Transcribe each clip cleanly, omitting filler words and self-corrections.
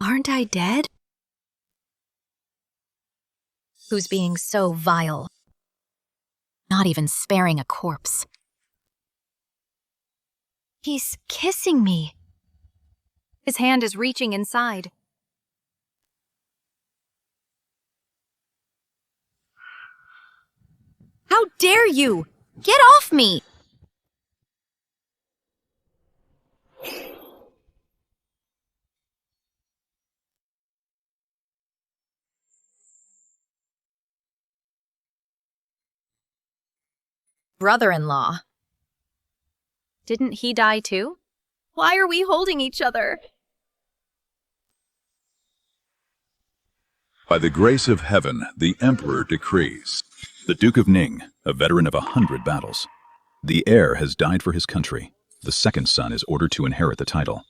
Aren't I dead? Who's being so vile? Not even sparing a corpse. He's kissing me. His hand is reaching inside. How dare you! Get off me! Brother-in-law. Didn't he die too? Why are we holding each other? By the grace of heaven, the Emperor decrees. The Duke of Ning, a veteran of 100 battles. The heir has died for his country. The second son is ordered to inherit the title.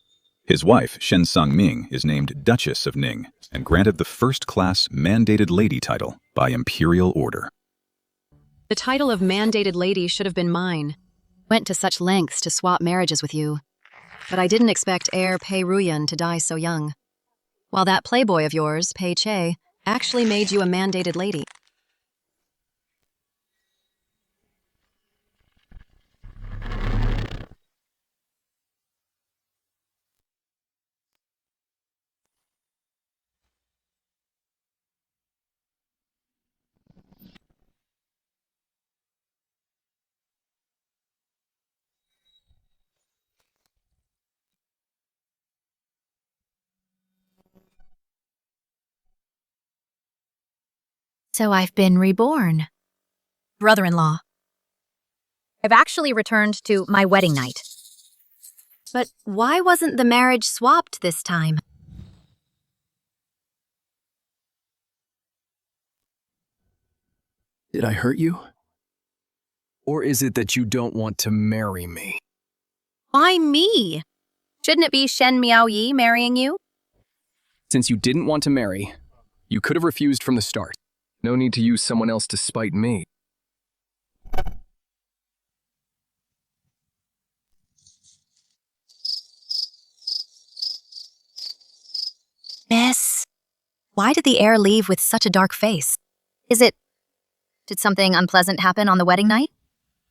His wife, Shen Sang-ming, is named Duchess of Ning and granted the first-class mandated lady title by imperial order. The title of mandated lady should have been mine. Went to such lengths to swap marriages with you. But I didn't expect heir Pei Ruyan to die so young. While that playboy of yours, Pei Che, actually made you a mandated lady. So I've been reborn. Brother-in-law. I've actually returned to my wedding night. But why wasn't the marriage swapped this time? Did I hurt you? Or is it that you don't want to marry me? Why me? Shouldn't it be Shen Miaoyi marrying you? Since you didn't want to marry, you could have refused from the start. No need to use someone else to spite me. Miss, why did the heir leave with such a dark face? Did something unpleasant happen on the wedding night?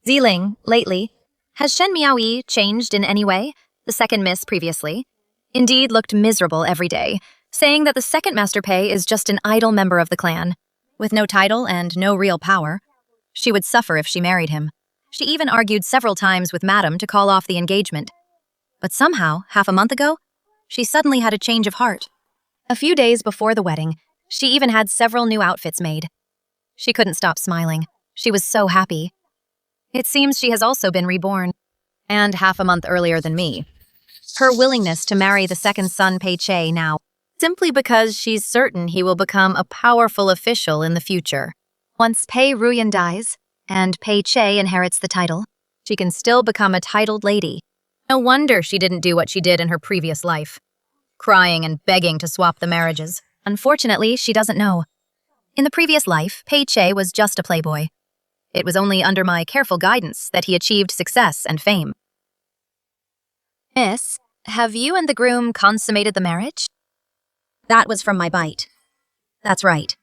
Ziling, lately, has Shen Miaoyi changed in any way? The second miss previously indeed looked miserable every day, saying that the second Master Pei is just an idle member of the clan. With no title and no real power, she would suffer if she married him. She even argued several times with Madame to call off the engagement. But somehow, half a month ago, she suddenly had a change of heart. A few days before the wedding, she even had several new outfits made. She couldn't stop smiling. She was so happy. It seems she has also been reborn, and half a month earlier than me. Her willingness to marry the second son Pei Che now, simply because she's certain he will become a powerful official in the future. Once Pei Ruyan dies, and Pei Che inherits the title, she can still become a titled lady. No wonder she didn't do what she did in her previous life, crying and begging to swap the marriages. Unfortunately, she doesn't know. In the previous life, Pei Che was just a playboy. It was only under my careful guidance that he achieved success and fame. Miss, have you and the groom consummated the marriage? That was from my bite. That's right.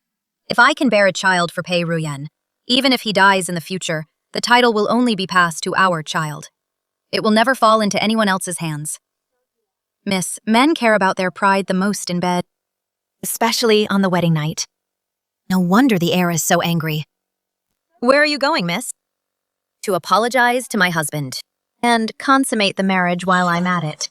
If I can bear a child for Pei Ruyan, even if he dies in the future, the title will only be passed to our child. It will never fall into anyone else's hands. Miss, men care about their pride the most in bed, especially on the wedding night. No wonder the heir is so angry. Where are you going, miss? To apologize to my husband and consummate the marriage while I'm at it.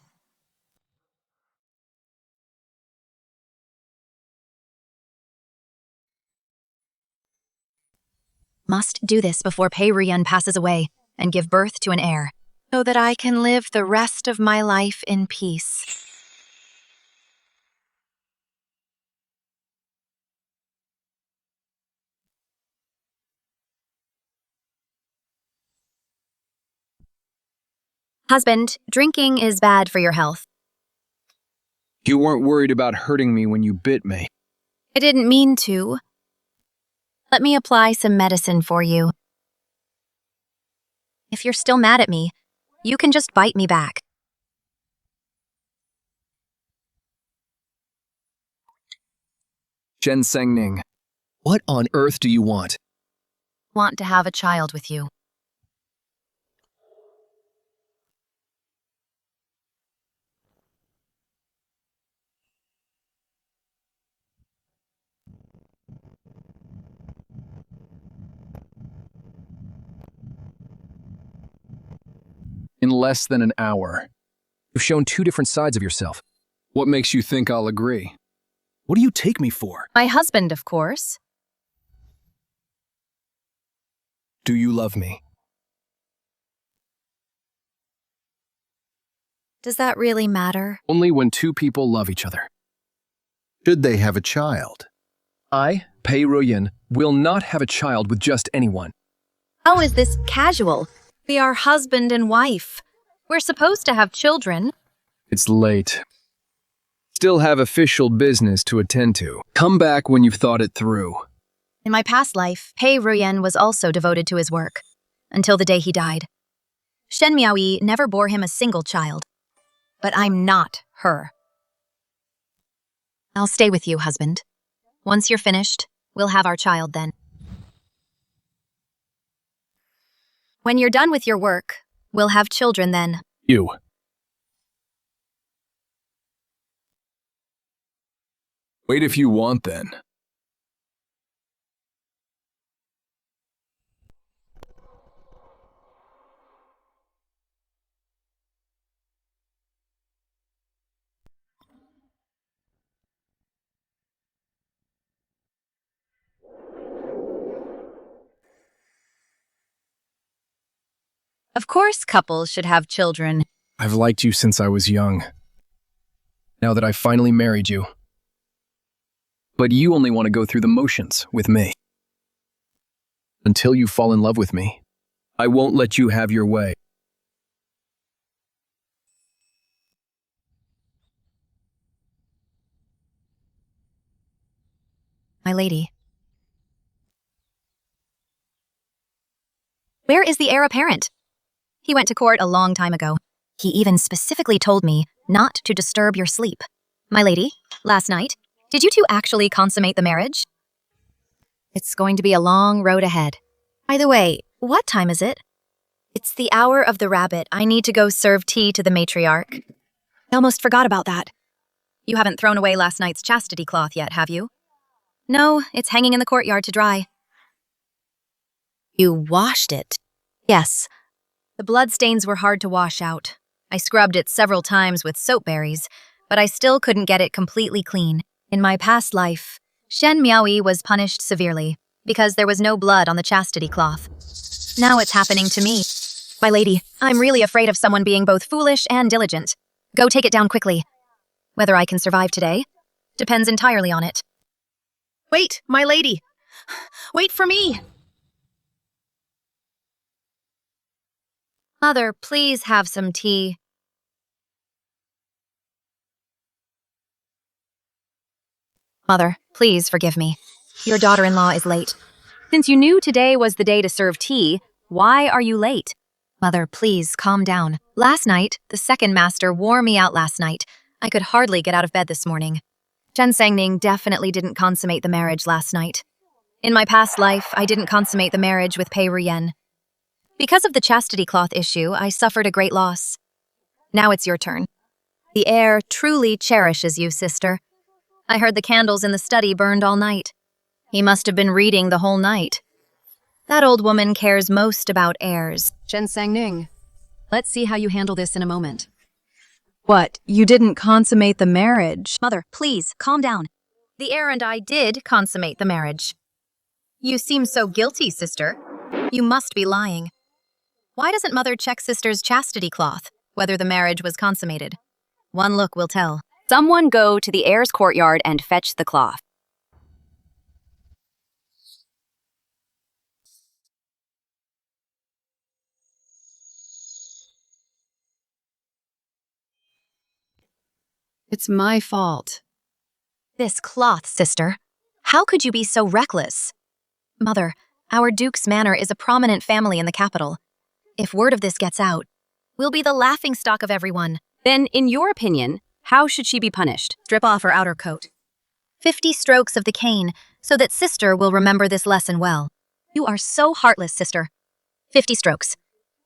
Must do this before Pei Ruyan passes away and give birth to an heir, so that I can live the rest of my life in peace. Husband, drinking is bad for your health. You weren't worried about hurting me when you bit me. I didn't mean to. Let me apply some medicine for you. If you're still mad at me, you can just bite me back. Ginseng-ning. What on earth do you want? Want to have a child with you. In less than an hour. You've shown two different sides of yourself. What makes you think I'll agree? What do you take me for? My husband, of course. Do you love me? Does that really matter? Only when two people love each other. Should they have a child? I, Pei Ruyan, will not have a child with just anyone. How is this casual? We are husband and wife. We're supposed to have children. It's late. Still have official business to attend to. Come back when you've thought it through. In my past life, Pei Ruyan was also devoted to his work, until the day he died. Shen Miaoyi never bore him a single child. But I'm not her. I'll stay with you, husband. Once you're finished, we'll have our child then. When you're done with your work, we'll have children then. You. Wait if you want then. Of course couples should have children. I've liked you since I was young. Now that I've finally married you. But you only want to go through the motions with me. Until you fall in love with me, I won't let you have your way. My lady. Where is the heir apparent? He went to court a long time ago. He even specifically told me not to disturb your sleep. My lady, last night, did you two actually consummate the marriage? It's going to be a long road ahead. By the way, what time is it? It's the hour of the rabbit. I need to go serve tea to the matriarch. I almost forgot about that. You haven't thrown away last night's chastity cloth yet, have you? No, it's hanging in the courtyard to dry. You washed it? Yes. The bloodstains were hard to wash out. I scrubbed it several times with soap berries, but I still couldn't get it completely clean. In my past life, Shen Miaoyi was punished severely because there was no blood on the chastity cloth. Now it's happening to me. My lady, I'm really afraid of someone being both foolish and diligent. Go take it down quickly. Whether I can survive today depends entirely on it. Wait, my lady! Wait for me! Mother, please have some tea. Mother, please forgive me. Your daughter-in-law is late. Since you knew today was the day to serve tea, why are you late? Mother, please calm down. Last night, the second master wore me out last night. I could hardly get out of bed this morning. Ginseng-ning definitely didn't consummate the marriage last night. In my past life, I didn't consummate the marriage with Pei Ruyan. Because of the chastity cloth issue, I suffered a great loss. Now it's your turn. The heir truly cherishes you, sister. I heard the candles in the study burned all night. He must have been reading the whole night. That old woman cares most about heirs. Ginseng-ning, let's see how you handle this in a moment. What, you didn't consummate the marriage? Mother, please, calm down. The heir and I did consummate the marriage. You seem so guilty, sister. You must be lying. Why doesn't Mother check sister's chastity cloth, whether the marriage was consummated? One look will tell. Someone go to the heir's courtyard and fetch the cloth. It's my fault. This cloth, sister. How could you be so reckless? Mother, our Duke's manor is a prominent family in the capital. If word of this gets out, we'll be the laughingstock of everyone. Then, in your opinion, how should she be punished? Strip off her outer coat. 50 strokes of the cane, so that sister will remember this lesson well. You are so heartless, sister. 50 strokes.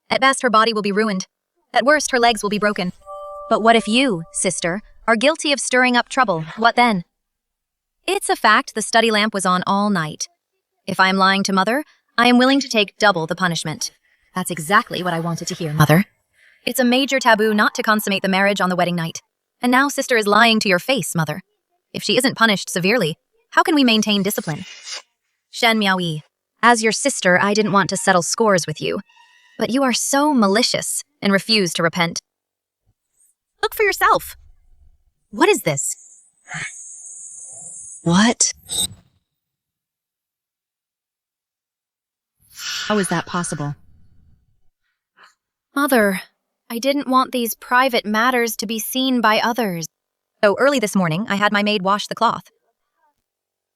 At best, her body will be ruined. At worst, her legs will be broken. But what if you, sister, are guilty of stirring up trouble? What then? It's a fact the study lamp was on all night. If I am lying to Mother, I am willing to take double the punishment. That's exactly what I wanted to hear, Mother. It's a major taboo not to consummate the marriage on the wedding night. And now sister is lying to your face, Mother. If she isn't punished severely, how can we maintain discipline? Shen Miaoyi, as your sister, I didn't want to settle scores with you. But you are so malicious and refuse to repent. Look for yourself. What is this? What? How is that possible? Mother, I didn't want these private matters to be seen by others. So early this morning, I had my maid wash the cloth.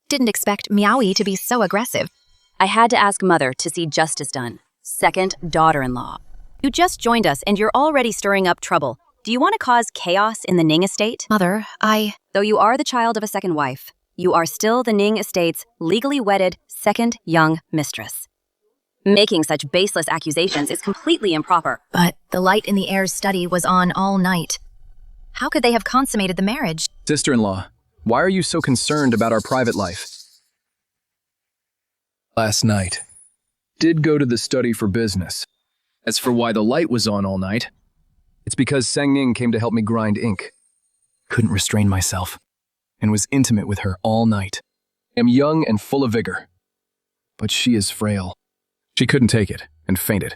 Didn't expect Miaoyi to be so aggressive. I had to ask Mother to see justice done. Second daughter-in-law. You just joined us and you're already stirring up trouble. Do you want to cause chaos in the Ning estate? Mother, Though you are the child of a second wife, you are still the Ning estate's legally wedded second young mistress. Making such baseless accusations is completely improper. But the light in the heir's study was on all night. How could they have consummated the marriage? Sister-in-law, why are you so concerned about our private life? Last night. Did go to the study for business. As for why the light was on all night, it's because Sang Ning came to help me grind ink. Couldn't restrain myself, and was intimate with her all night. Am young and full of vigor, but she is frail. She couldn't take it, and fainted.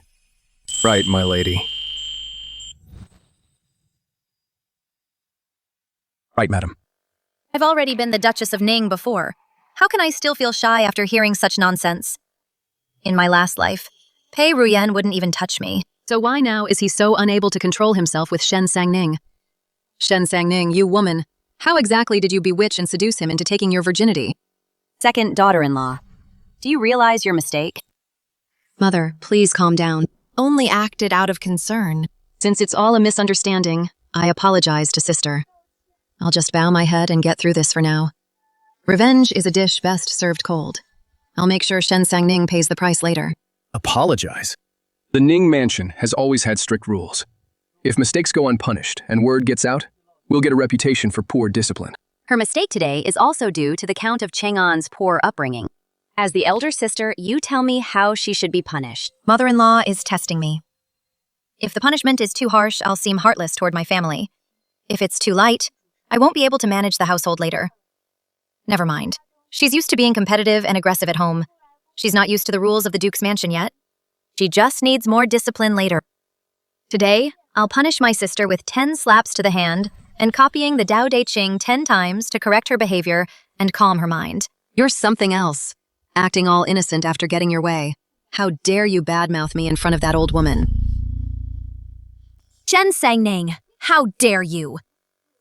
Right, my lady. Right, madam. I've already been the Duchess of Ning before. How can I still feel shy after hearing such nonsense? In my last life, Pei Ruyan wouldn't even touch me. So why now is he so unable to control himself with Shen Sangning? Shen Sangning, you woman, how exactly did you bewitch and seduce him into taking your virginity? Second daughter-in-law. Do you realize your mistake? Mother, please calm down. Only acted out of concern. Since it's all a misunderstanding, I apologize to sister. I'll just bow my head and get through this for now. Revenge is a dish best served cold. I'll make sure Shen Sangning pays the price later. Apologize? The Ning Mansion has always had strict rules. If mistakes go unpunished and word gets out, we'll get a reputation for poor discipline. Her mistake today is also due to the Count of Chang'an's poor upbringing. As the elder sister, you tell me how she should be punished. Mother-in-law is testing me. If the punishment is too harsh, I'll seem heartless toward my family. If it's too light, I won't be able to manage the household later. Never mind. She's used to being competitive and aggressive at home. She's not used to the rules of the Duke's mansion yet. She just needs more discipline later. Today, I'll punish my sister with 10 slaps to the hand and copying the Dao De Ching 10 times to correct her behavior and calm her mind. You're something else, acting all innocent after getting your way. How dare you badmouth me in front of that old woman? Shen Sangning, how dare you?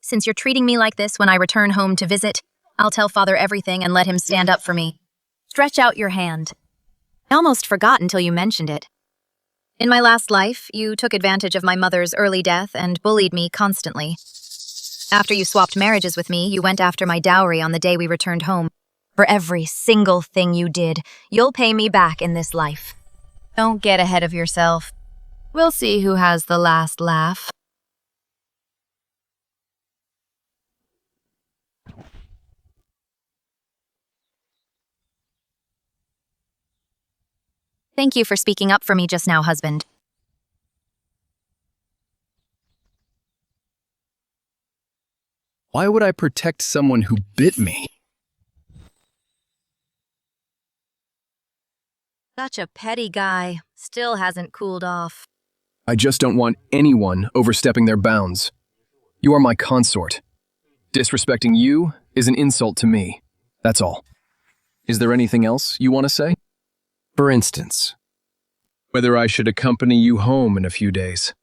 Since you're treating me like this when I return home to visit, I'll tell father everything and let him stand up for me. Stretch out your hand. I almost forgot until you mentioned it. In my last life, you took advantage of my mother's early death and bullied me constantly. After you swapped marriages with me, you went after my dowry on the day we returned home. For every single thing you did, you'll pay me back in this life. Don't get ahead of yourself. We'll see who has the last laugh. Thank you for speaking up for me just now, husband. Why would I protect someone who bit me? Such a petty guy. Still hasn't cooled off. I just don't want anyone overstepping their bounds. You are my consort. Disrespecting you is an insult to me. That's all. Is there anything else you want to say? For instance, whether I should accompany you home in a few days.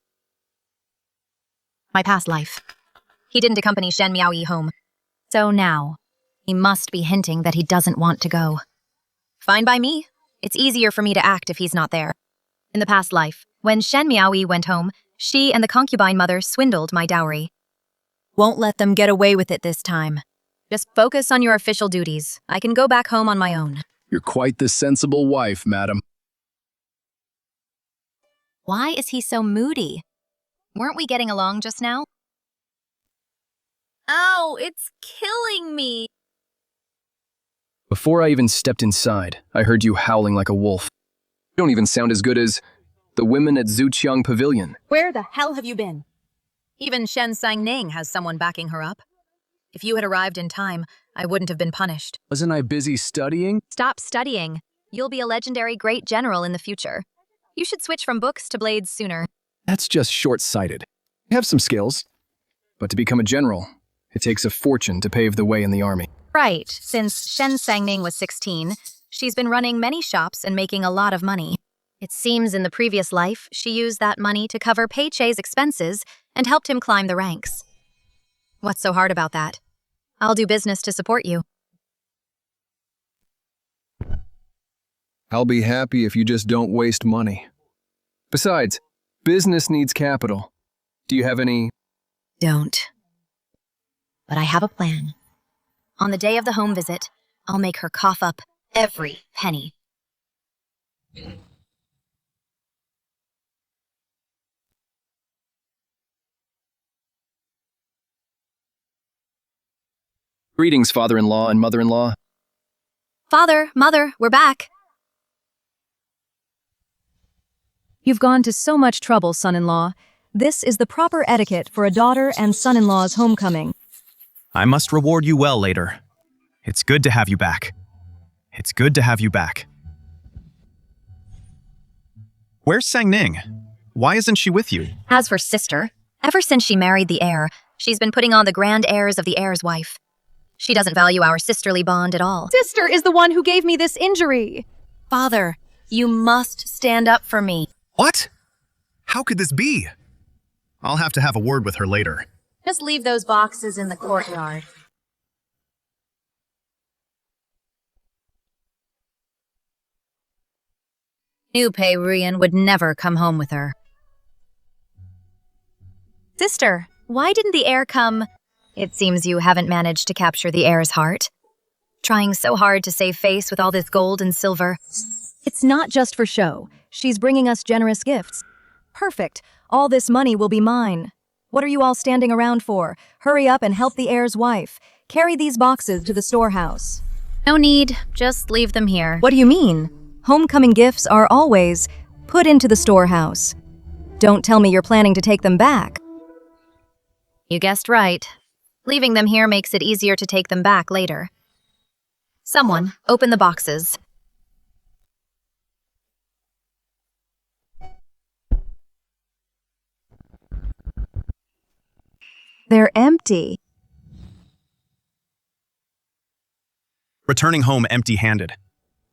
My past life. He didn't accompany Shen Miaoyi home. So now, he must be hinting that he doesn't want to go. Fine by me. It's easier for me to act if he's not there. In the past life, when Shen Miaoyi went home, she and the concubine mother swindled my dowry. Won't let them get away with it this time. Just focus on your official duties. I can go back home on my own. You're quite the sensible wife, madam. Why is he so moody? Weren't we getting along just now? Ow, it's killing me. Before I even stepped inside, I heard you howling like a wolf. You don't even sound as good as the women at Zuqiang Pavilion. Where the hell have you been? Even Shen Sangning has someone backing her up. If you had arrived in time, I wouldn't have been punished. Wasn't I busy studying? Stop studying. You'll be a legendary great general in the future. You should switch from books to blades sooner. That's just short-sighted. I have some skills, but to become a general, it takes a fortune to pave the way in the army. Right. Since Shen Sangning was 16, she's been running many shops and making a lot of money. It seems in the previous life, she used that money to cover Pei Chei's expenses and helped him climb the ranks. What's so hard about that? I'll do business to support you. I'll be happy if you just don't waste money. Besides, business needs capital. Do you have any? Don't. But I have a plan. On the day of the home visit, I'll make her cough up every penny. Greetings, father-in-law and mother-in-law. Father, Mother, we're back. You've gone to so much trouble, son-in-law. This is the proper etiquette for a daughter and son-in-law's homecoming. I must reward you well later. It's good to have you back. It's good to have you back. Where's Sangning? Why isn't she with you? As for sister, ever since she married the heir, she's been putting on the grand airs of the heir's wife. She doesn't value our sisterly bond at all. Sister is the one who gave me this injury. Father, you must stand up for me. What? How could this be? I'll have to have a word with her later. Just leave those boxes in the courtyard. New Pei Ruyan would never come home with her. Sister, why didn't the heir come? It seems you haven't managed to capture the heir's heart. Trying so hard to save face with all this gold and silver. It's not just for show. She's bringing us generous gifts. Perfect. All this money will be mine. What are you all standing around for? Hurry up and help the heir's wife. Carry these boxes to the storehouse. No need. Just leave them here. What do you mean? Homecoming gifts are always put into the storehouse. Don't tell me you're planning to take them back. You guessed right. Leaving them here makes it easier to take them back later. Someone, open the boxes. They're empty. Returning home empty-handed.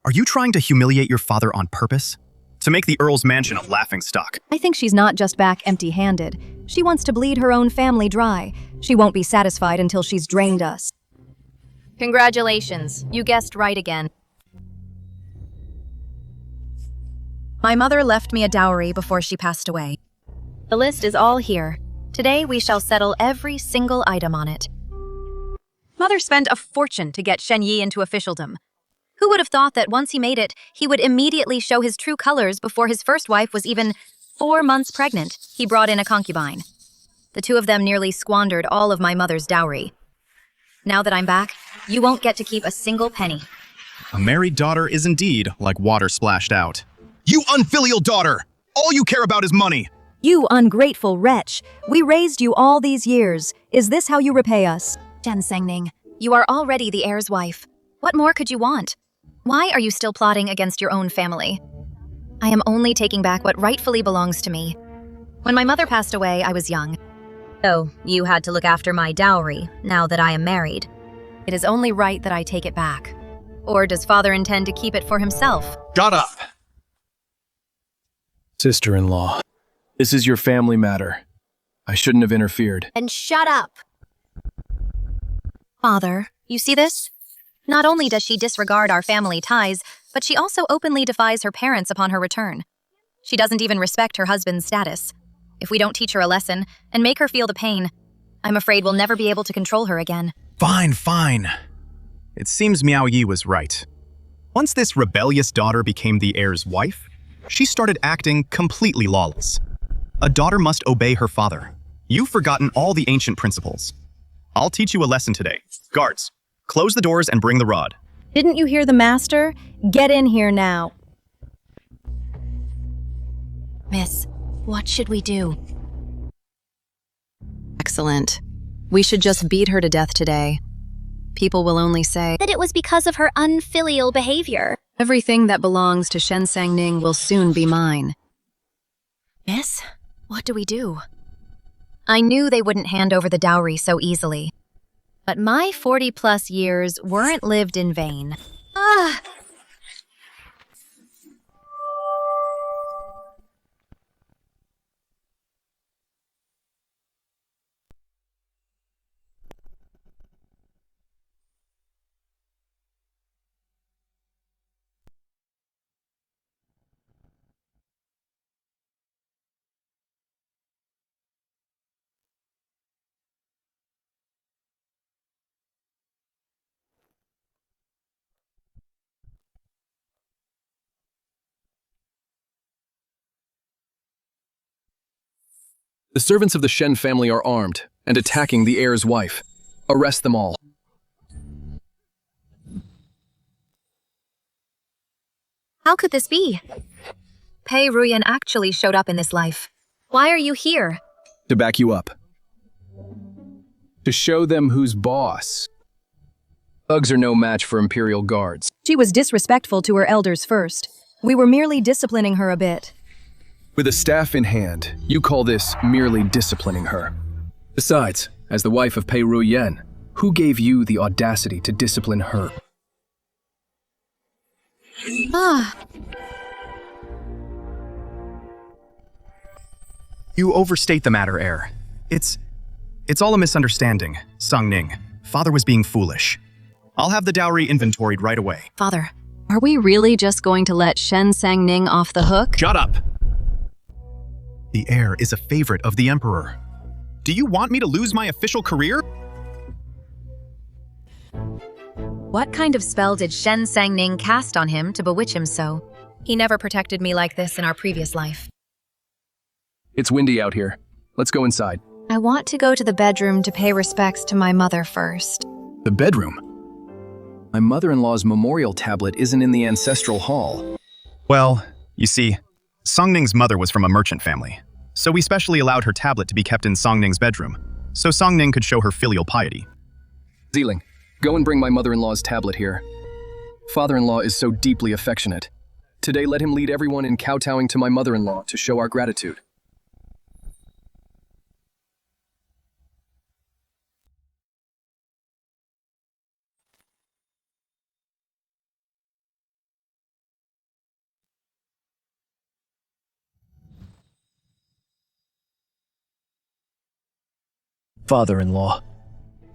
Are you trying to humiliate your father on purpose? To make the Earl's mansion a laughingstock? I think she's not just back empty-handed. She wants to bleed her own family dry. She won't be satisfied until she's drained us. Congratulations, you guessed right again. My mother left me a dowry before she passed away. The list is all here. Today we shall settle every single item on it. Mother spent a fortune to get Shen Yi into officialdom. Who would have thought that once he made it, he would immediately show his true colors before his first wife was even 4 months pregnant? He brought in a concubine. The two of them nearly squandered all of my mother's dowry. Now that I'm back, you won't get to keep a single penny. A married daughter is indeed like water splashed out. You unfilial daughter! All you care about is money! You ungrateful wretch! We raised you all these years. Is this how you repay us? Shen Sangning, you are already the heir's wife. What more could you want? Why are you still plotting against your own family? I am only taking back what rightfully belongs to me. When my mother passed away, I was young. So, you had to look after my dowry, now that I am married. It is only right that I take it back. Or does father intend to keep it for himself? Shut up! Sister-in-law, this is your family matter. I shouldn't have interfered. And shut up! Father, you see this? Not only does she disregard our family ties, but she also openly defies her parents upon her return. She doesn't even respect her husband's status. If we don't teach her a lesson and make her feel the pain, I'm afraid we'll never be able to control her again. Fine. It seems Miao Yi was right. Once this rebellious daughter became the heir's wife, she started acting completely lawless. A daughter must obey her father. You've forgotten all the ancient principles. I'll teach you a lesson today. Guards, close the doors and bring the rod. Didn't you hear the master? Get in here now. Miss, what should we do? Excellent. We should just beat her to death today. People will only say that it was because of her unfilial behavior. everything that belongs to Shen Sangning will soon be mine. Miss, what do we do? I knew they wouldn't hand over the dowry so easily. But my 40-plus years weren't lived in vain. The servants of the Shen family are armed and attacking the heir's wife. Arrest them all. How could this be? Pei Ruyan actually showed up in this life. Why are you here? To back you up. To show them who's boss. Thugs are no match for Imperial guards. She was disrespectful to her elders first. We were merely disciplining her a bit. With a staff in hand, you call this merely disciplining her. Besides, as the wife of Pei Ruyan, who gave you the audacity to discipline her? You overstate the matter, heir. It's all a misunderstanding, Sung Ning. Father was being foolish. I'll have the dowry inventoried right away. Father, are we really just going to let Shen Sangning off the hook? Shut up! The heir is a favorite of the Emperor. Do you want me to lose my official career? What kind of spell did Shen Sangning cast on him to bewitch him so? He never protected me like this in our previous life. It's windy out here. Let's go inside. I want to go to the bedroom to pay respects to my mother first. The bedroom? My mother-in-law's memorial tablet isn't in the ancestral hall. Well, you see, Song Ning's mother was from a merchant family, so we specially allowed her tablet to be kept in Song Ning's bedroom, so Song Ning could show her filial piety. Zeeling, go and bring my mother-in-law's tablet here. Father-in-law is so deeply affectionate. Today let him lead everyone in kowtowing to my mother-in-law to show our gratitude. Father-in-law,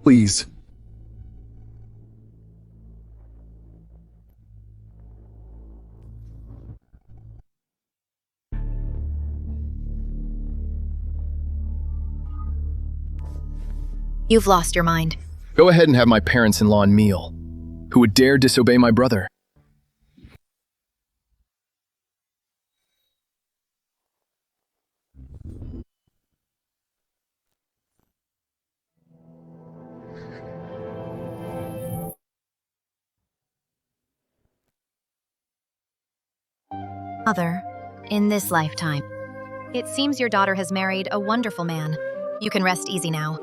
please. You've lost your mind. Go ahead and have my parents-in-law and meal. Who would dare disobey my brother? Mother, in this lifetime. It seems your daughter has married a wonderful man. You can rest easy now.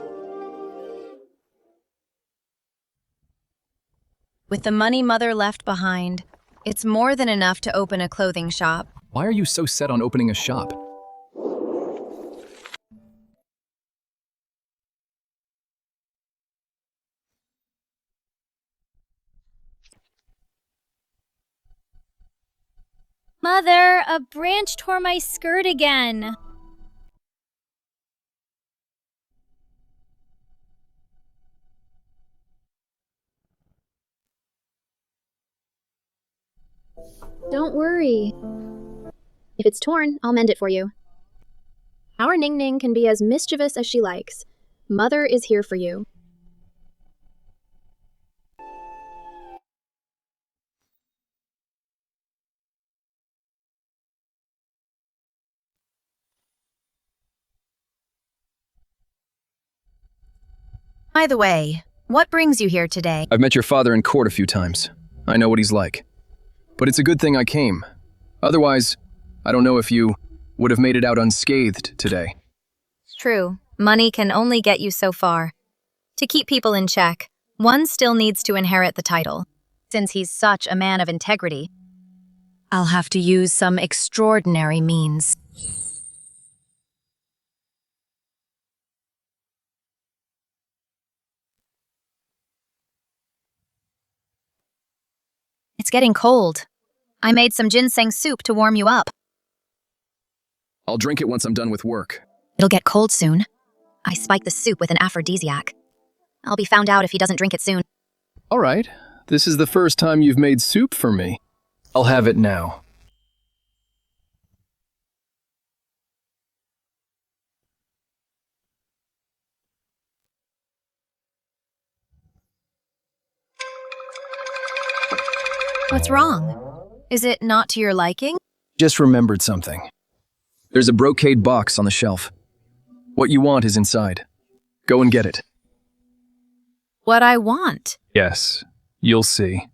With the money Mother left behind, it's more than enough to open a clothing shop. Why are you so set on opening a shop? Mother, a branch tore my skirt again. Don't worry. If it's torn, I'll mend it for you. Our Ning Ning can be as mischievous as she likes. Mother is here for you. By the way, what brings you here today? I've met your father in court a few times. I know what he's like. But it's a good thing I came. Otherwise, I don't know if you would have made it out unscathed today. True, money can only get you so far. To keep people in check, one still needs to inherit the title. Since he's such a man of integrity, I'll have to use some extraordinary means. It's getting cold. I made some ginseng soup to warm you up. I'll drink it once I'm done with work. It'll get cold soon. I spiked the soup with an aphrodisiac. I'll be found out if he doesn't drink it soon. All right. This is the first time you've made soup for me. I'll have it now. What's wrong? Is it not to your liking? Just remembered something. There's a brocade box on the shelf. What you want is inside. Go and get it. What I want? Yes, you'll see.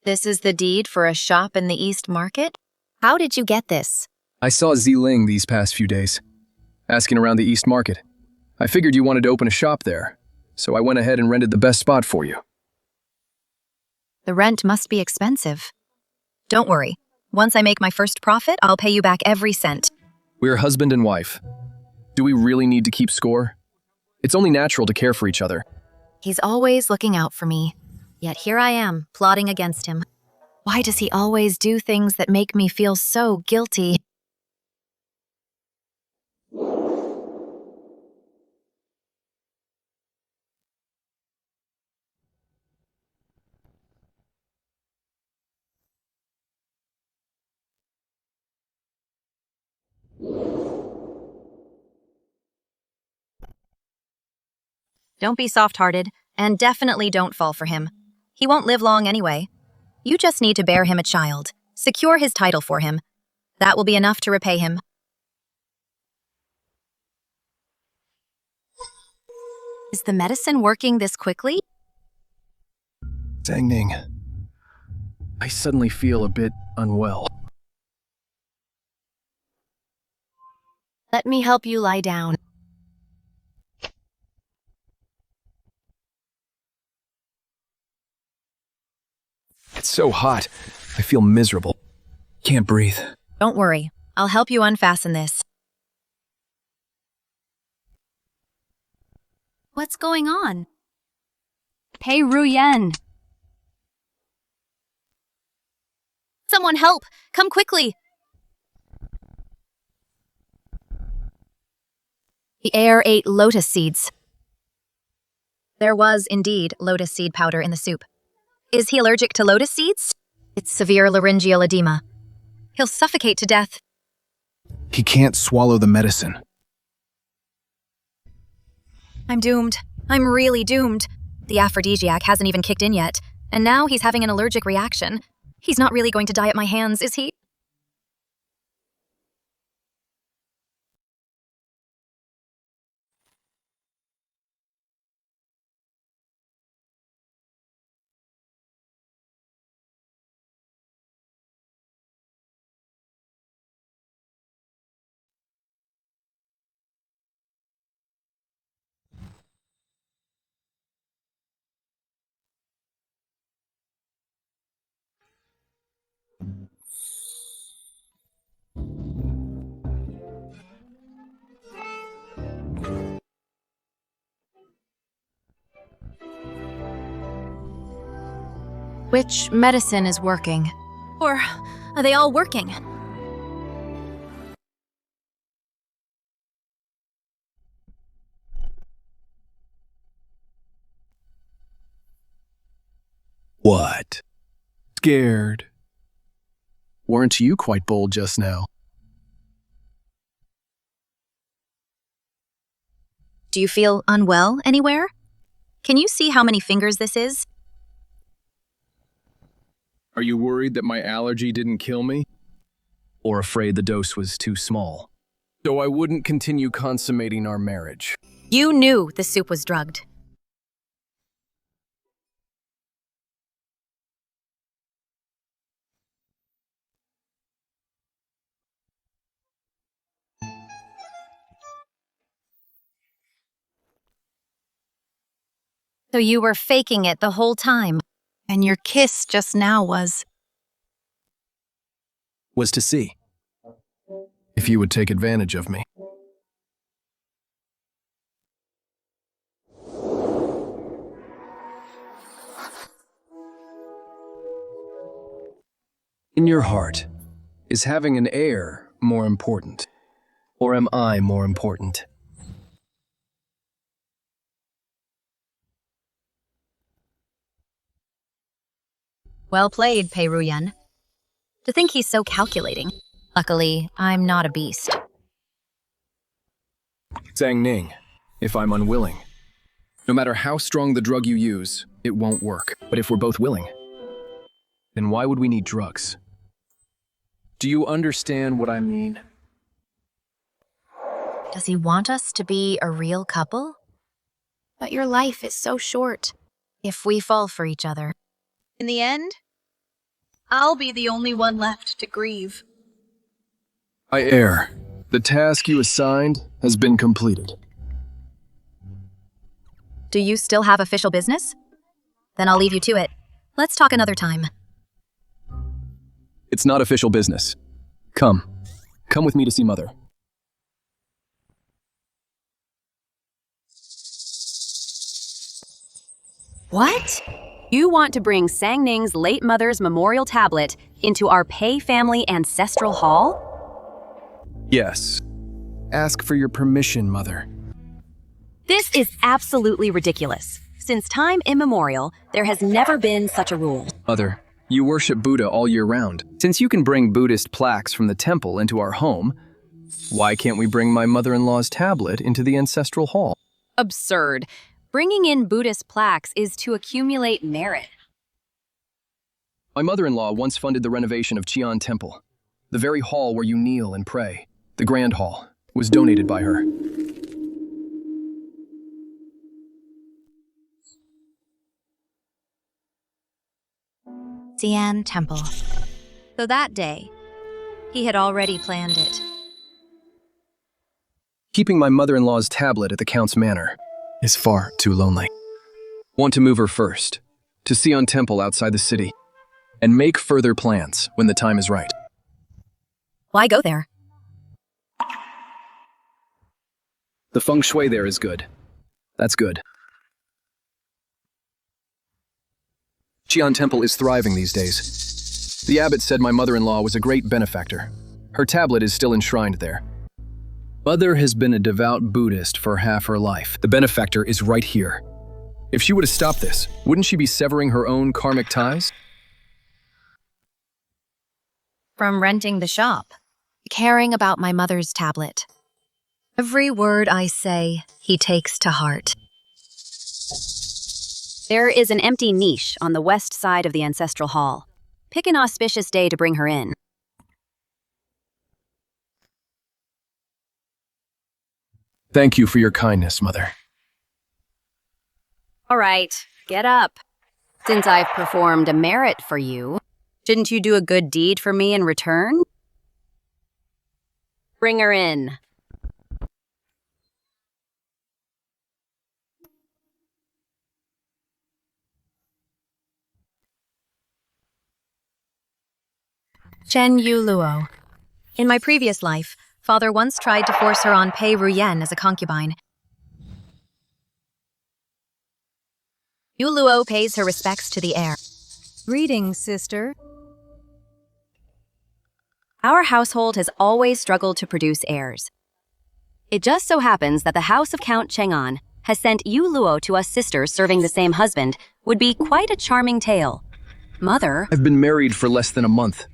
This is the deed for a shop in the East Market? How did you get this? I saw Ziling these past few days, asking around the East Market. I figured you wanted to open a shop there, so I went ahead and rented the best spot for you. The rent must be expensive. Don't worry. Once I make my first profit, I'll pay you back every cent. We're husband and wife. Do we really need to keep score? It's only natural to care for each other. He's always looking out for me. Yet here I am, plotting against him. Why does he always do things that make me feel so guilty? Don't be soft-hearted, and definitely don't fall for him. He won't live long anyway. You just need to bear him a child, secure his title for him. That will be enough to repay him. Is the medicine working this quickly? Sang Ning, I suddenly feel a bit unwell. Let me help you lie down. It's so hot. I feel miserable. Can't breathe. Don't worry. I'll help you unfasten this. What's going on? Pei Ruyen. Someone help! Come quickly! The heir ate lotus seeds. There was, indeed, lotus seed powder in the soup. Is he allergic to lotus seeds? It's severe laryngeal edema. He'll suffocate to death. He can't swallow the medicine. I'm doomed. I'm really doomed. The aphrodisiac hasn't even kicked in yet, and now he's having an allergic reaction. He's not really going to die at my hands, is he? Which medicine is working? Or are they all working? What? Scared. Weren't you quite bold just now? Do you feel unwell anywhere? Can you see how many fingers this is? Are you worried that my allergy didn't kill me? Or afraid the dose was too small? So I wouldn't continue consummating our marriage. You knew the soup was drugged. So you were faking it the whole time, and your kiss just now was To see if you would take advantage of me. In your heart, is having an heir more important? Or am I more important? well played, Pei Ruyan. To think he's so calculating. Luckily, I'm not a beast. Zhang Ning, if I'm unwilling. No matter how strong the drug you use, it won't work. But if we're both willing, then why would we need drugs? Do you understand what I mean? Does he want us to be a real couple? But your life is so short. If we fall for each other, in the end, I'll be the only one left to grieve. My heir, the task you assigned has been completed. Do you still have official business? Then I'll leave you to it. Let's talk another time. It's not official business. Come with me to see Mother. What? You want to bring Sang Ning's late mother's memorial tablet into our Pei family ancestral hall? Yes. Ask for your permission, Mother. This is absolutely ridiculous. Since time immemorial, there has never been such a rule. Mother, you worship Buddha all year round. Since you can bring Buddhist plaques from the temple into our home, why can't we bring my mother-in-law's tablet into the ancestral hall? Absurd. Bringing in Buddhist plaques is to accumulate merit. My mother-in-law once funded the renovation of Qian Temple. The very hall where you kneel and pray, the Grand Hall, was donated by her. Xian Temple. So that day, he had already planned it. Keeping my mother-in-law's tablet at the Count's manor is far too lonely. Want to move her first, to Xian Temple outside the city, and make further plans when the time is right. Why go there? The feng shui there is good. That's good. Qian Temple is thriving these days. The abbot said my mother-in-law was a great benefactor. Her tablet is still enshrined there. Mother has been a devout Buddhist for half her life. The benefactor is right here. If she were to stop this, wouldn't she be severing her own karmic ties? From renting the shop, caring about my mother's tablet. Every word I say, he takes to heart. There is an empty niche on the west side of the ancestral hall. Pick an auspicious day to bring her in. Thank you for your kindness, Mother. All right, get up. Since I've performed a merit for you, shouldn't you do a good deed for me in return? Bring her in. Chen Yu Luo. In my previous life, Father once tried to force her on Pei Ruyan as a concubine. Yu Luo pays her respects to the heir. Greetings, sister. Our household has always struggled to produce heirs. It just so happens that the house of Count Chang'an has sent Yu Luo to us sisters serving the same husband would be quite a charming tale. Mother, I've been married for less than a month.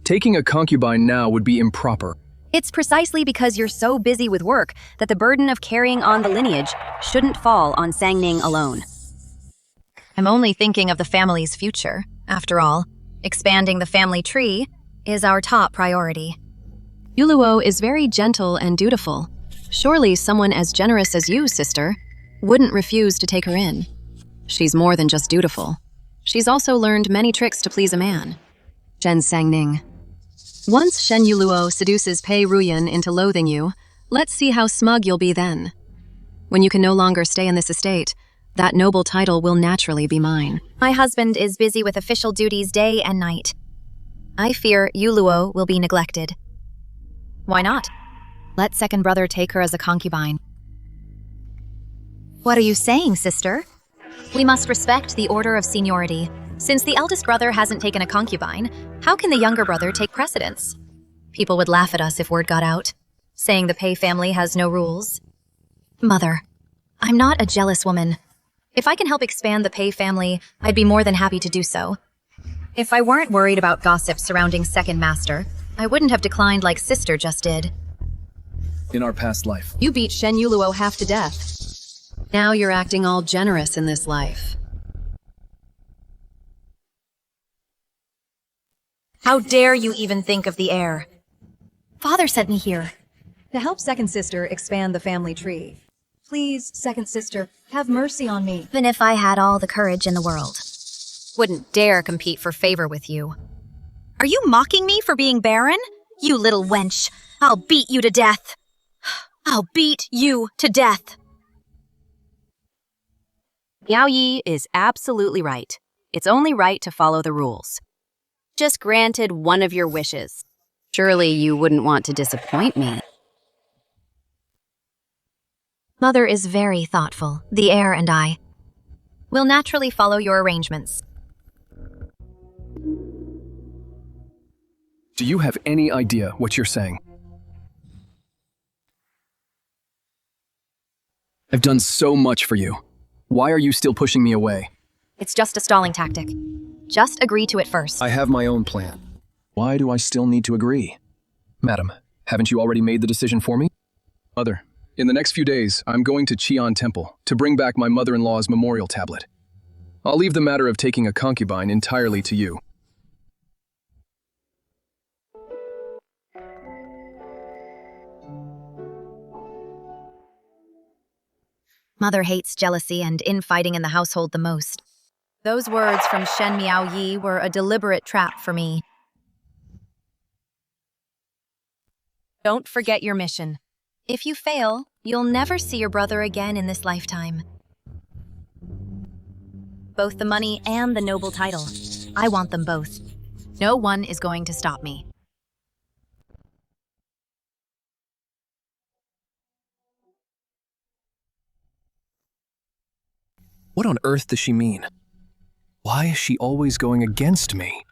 Taking a concubine now would be improper. it's precisely because you're so busy with work that the burden of carrying on the lineage shouldn't fall on Sang Ning alone. I'm only thinking of the family's future. After all, Expanding the family tree is our top priority. Yuluo is very gentle and dutiful. Surely someone as generous as you, sister, wouldn't refuse to take her in. She's more than just dutiful. She's also learned many tricks to please a man. Shen Sangning. Once Shen Yuluo seduces Pei Ruyan into loathing you, let's see how smug you'll be then. When you can no longer stay in this estate, that noble title will naturally be mine. My husband is busy with official duties day and night. I fear Yuluo will be neglected. Why not? Let second brother take her as a concubine. What are you saying, sister? We must respect the order of seniority. Since the eldest brother hasn't taken a concubine, how can the younger brother take precedence? People would laugh at us if word got out, saying the Pei family has no rules. Mother, I'm not a jealous woman. If I can help expand the Pei family, I'd be more than happy to do so. If I weren't worried about gossip surrounding second master, I wouldn't have declined like sister just did. In our past life. You beat Shen Yuluo half to death. Now you're acting all generous in this life. How dare you even think of the heir? Father sent me here. To help second sister expand the family tree. Please, second sister, have mercy on me. Even if I had all the courage in the world, wouldn't dare compete for favor with you. Are you mocking me for being barren? You little wench, I'll beat you to death. I'll beat you to death. Miao Yi is absolutely right. It's only right to follow the rules. Just granted one of your wishes. Surely you wouldn't want to disappoint me. Mother is very thoughtful. The heir and I will naturally follow your arrangements. Do you have any idea what you're saying? I've done so much for you. Why are you still pushing me away? It's just a stalling tactic. Just agree to it first. I have my own plan. Why do I still need to agree? Madam, haven't you already made the decision for me? Mother, in the next few days, I'm going to Qian Temple to bring back my mother-in-law's memorial tablet. I'll leave the matter of taking a concubine entirely to you. Mother hates jealousy and infighting in the household the most. Those words from Shen Miao Yi were a deliberate trap for me. Don't forget your mission. If you fail, you'll never see your brother again in this lifetime. Both the money and the noble title. I want them both. No one is going to stop me. What on earth does she mean? Why is she always going against me?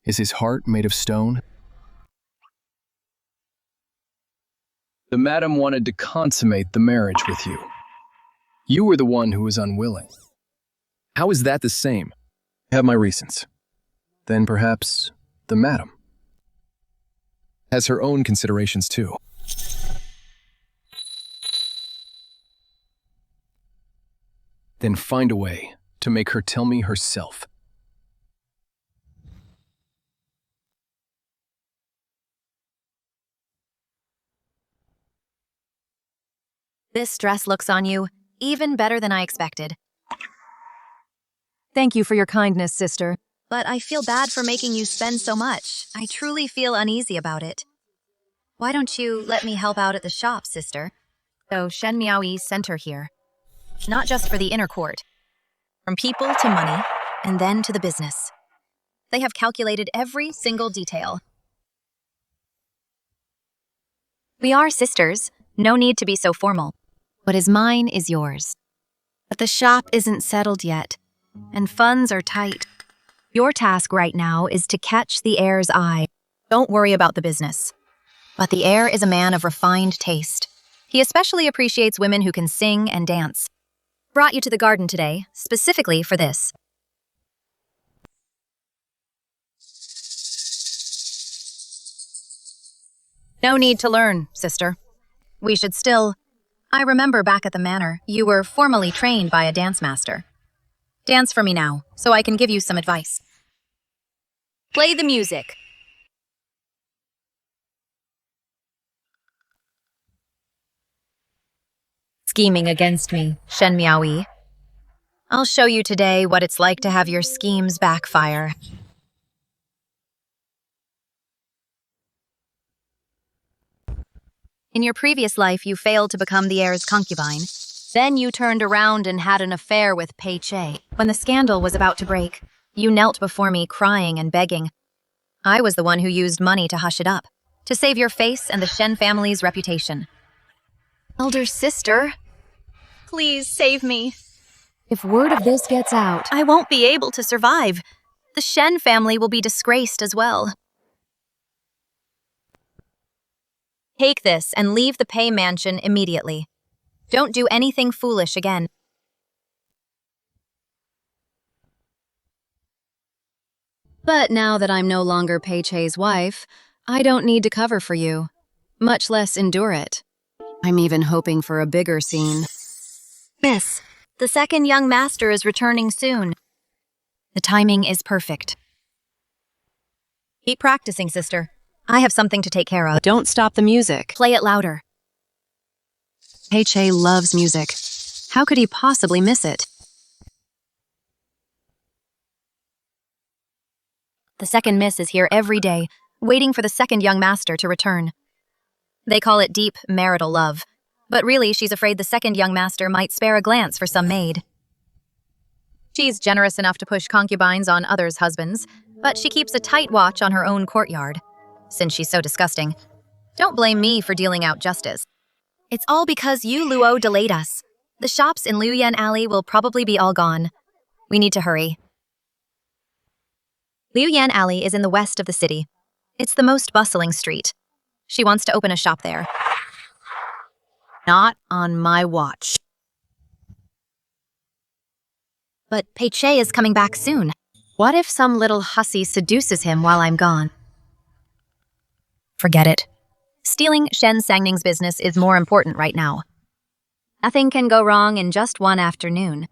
Is his heart made of stone? The madam wanted to consummate the marriage with you. You were the one who was unwilling. How is that the same? I have my reasons. Then perhaps the madam has her own considerations too. Then find a way to make her tell me herself. This dress looks on you even better than I expected. Thank you for your kindness, sister. But I feel bad for making you spend so much. I truly feel uneasy about it. Why don't you let me help out at the shop, sister? So Shen Miaoyi sent her here. Not just for the inner court. From people to money, and then to the business. They have calculated every single detail. We are sisters. No need to be so formal. What is mine is yours. But the shop isn't settled yet, and funds are tight. Your task right now is to catch the heir's eye. Don't worry about the business. But the heir is a man of refined taste. He especially appreciates women who can sing and dance. Brought you to the garden today, specifically for this. No need to learn, sister. We should still... I remember back at the manor, you were formally trained by a dance master. Dance for me now, so I can give you some advice. Play the music. Scheming against me, Shen Miaoyi. I'll show you today what it's like to have your schemes backfire. In your previous life, you failed to become the heir's concubine. Then you turned around and had an affair with Pei Che. When the scandal was about to break, you knelt before me crying and begging. I was the one who used money to hush it up, to save your face and the Shen family's reputation. Elder sister, please save me. If word of this gets out, I won't be able to survive. The Shen family will be disgraced as well. Take this and leave the Pei mansion immediately. Don't do anything foolish again. But now that I'm no longer Pei Che's wife, I don't need to cover for you, much less endure it. I'm even hoping for a bigger scene. Miss, the second young master is returning soon. The timing is perfect. Keep practicing, sister. I have something to take care of. Don't stop the music. Play it louder. Pei Che loves music. How could he possibly miss it? The second miss is here every day, waiting for the second young master to return. They call it deep marital love, but really she's afraid the second young master might spare a glance for some maid. She's generous enough to push concubines on others' husbands, but she keeps a tight watch on her own courtyard. Since she's so disgusting, don't blame me for dealing out justice. It's all because you, Luo, delayed us. The shops in Luyan Alley will probably be all gone. We need to hurry. Luyan Alley is in the west of the city. It's the most bustling street. She wants to open a shop there. Not on my watch. But Pei Che is coming back soon. What if some little hussy seduces him while I'm gone? Forget it. Stealing Shen Sangning's business is more important right now. Nothing can go wrong in just one afternoon.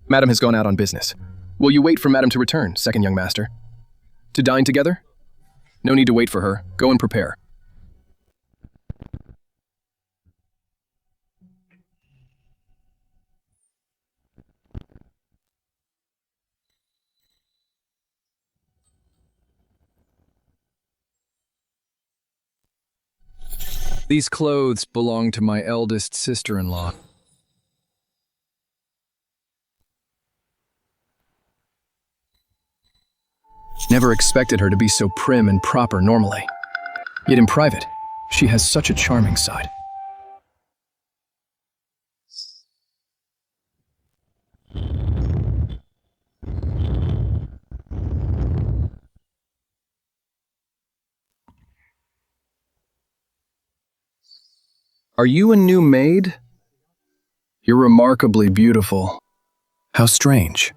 Madam has gone out on business. Will you wait for Madam to return, second young master? To dine together? No need to wait for her. Go and prepare. These clothes belong to my eldest sister-in-law. Never expected her to be so prim and proper normally. Yet in private, she has such a charming side. Are you a new maid? You're remarkably beautiful. How strange.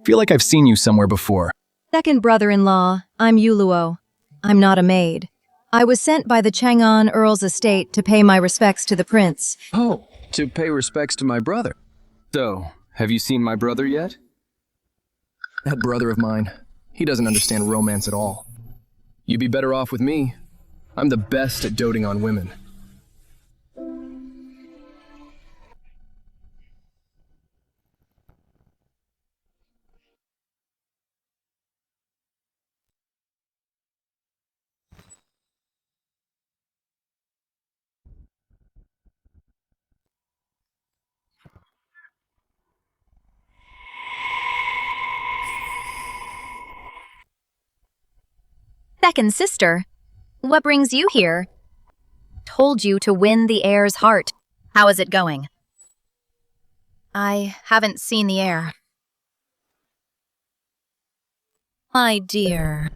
Feel like I've seen you somewhere before. second brother-in-law, I'm Yuluo. I'm not a maid. I was sent by the Chang'an Earl's estate to pay my respects to the prince. Oh, to pay respects to my brother. So, have you seen my brother yet? That brother of mine, he doesn't understand romance at all. You'd be better off with me. I'm the best at doting on women. Second sister, what brings you here? Told you to win the heir's heart. How is it going? I haven't seen the heir. My dear.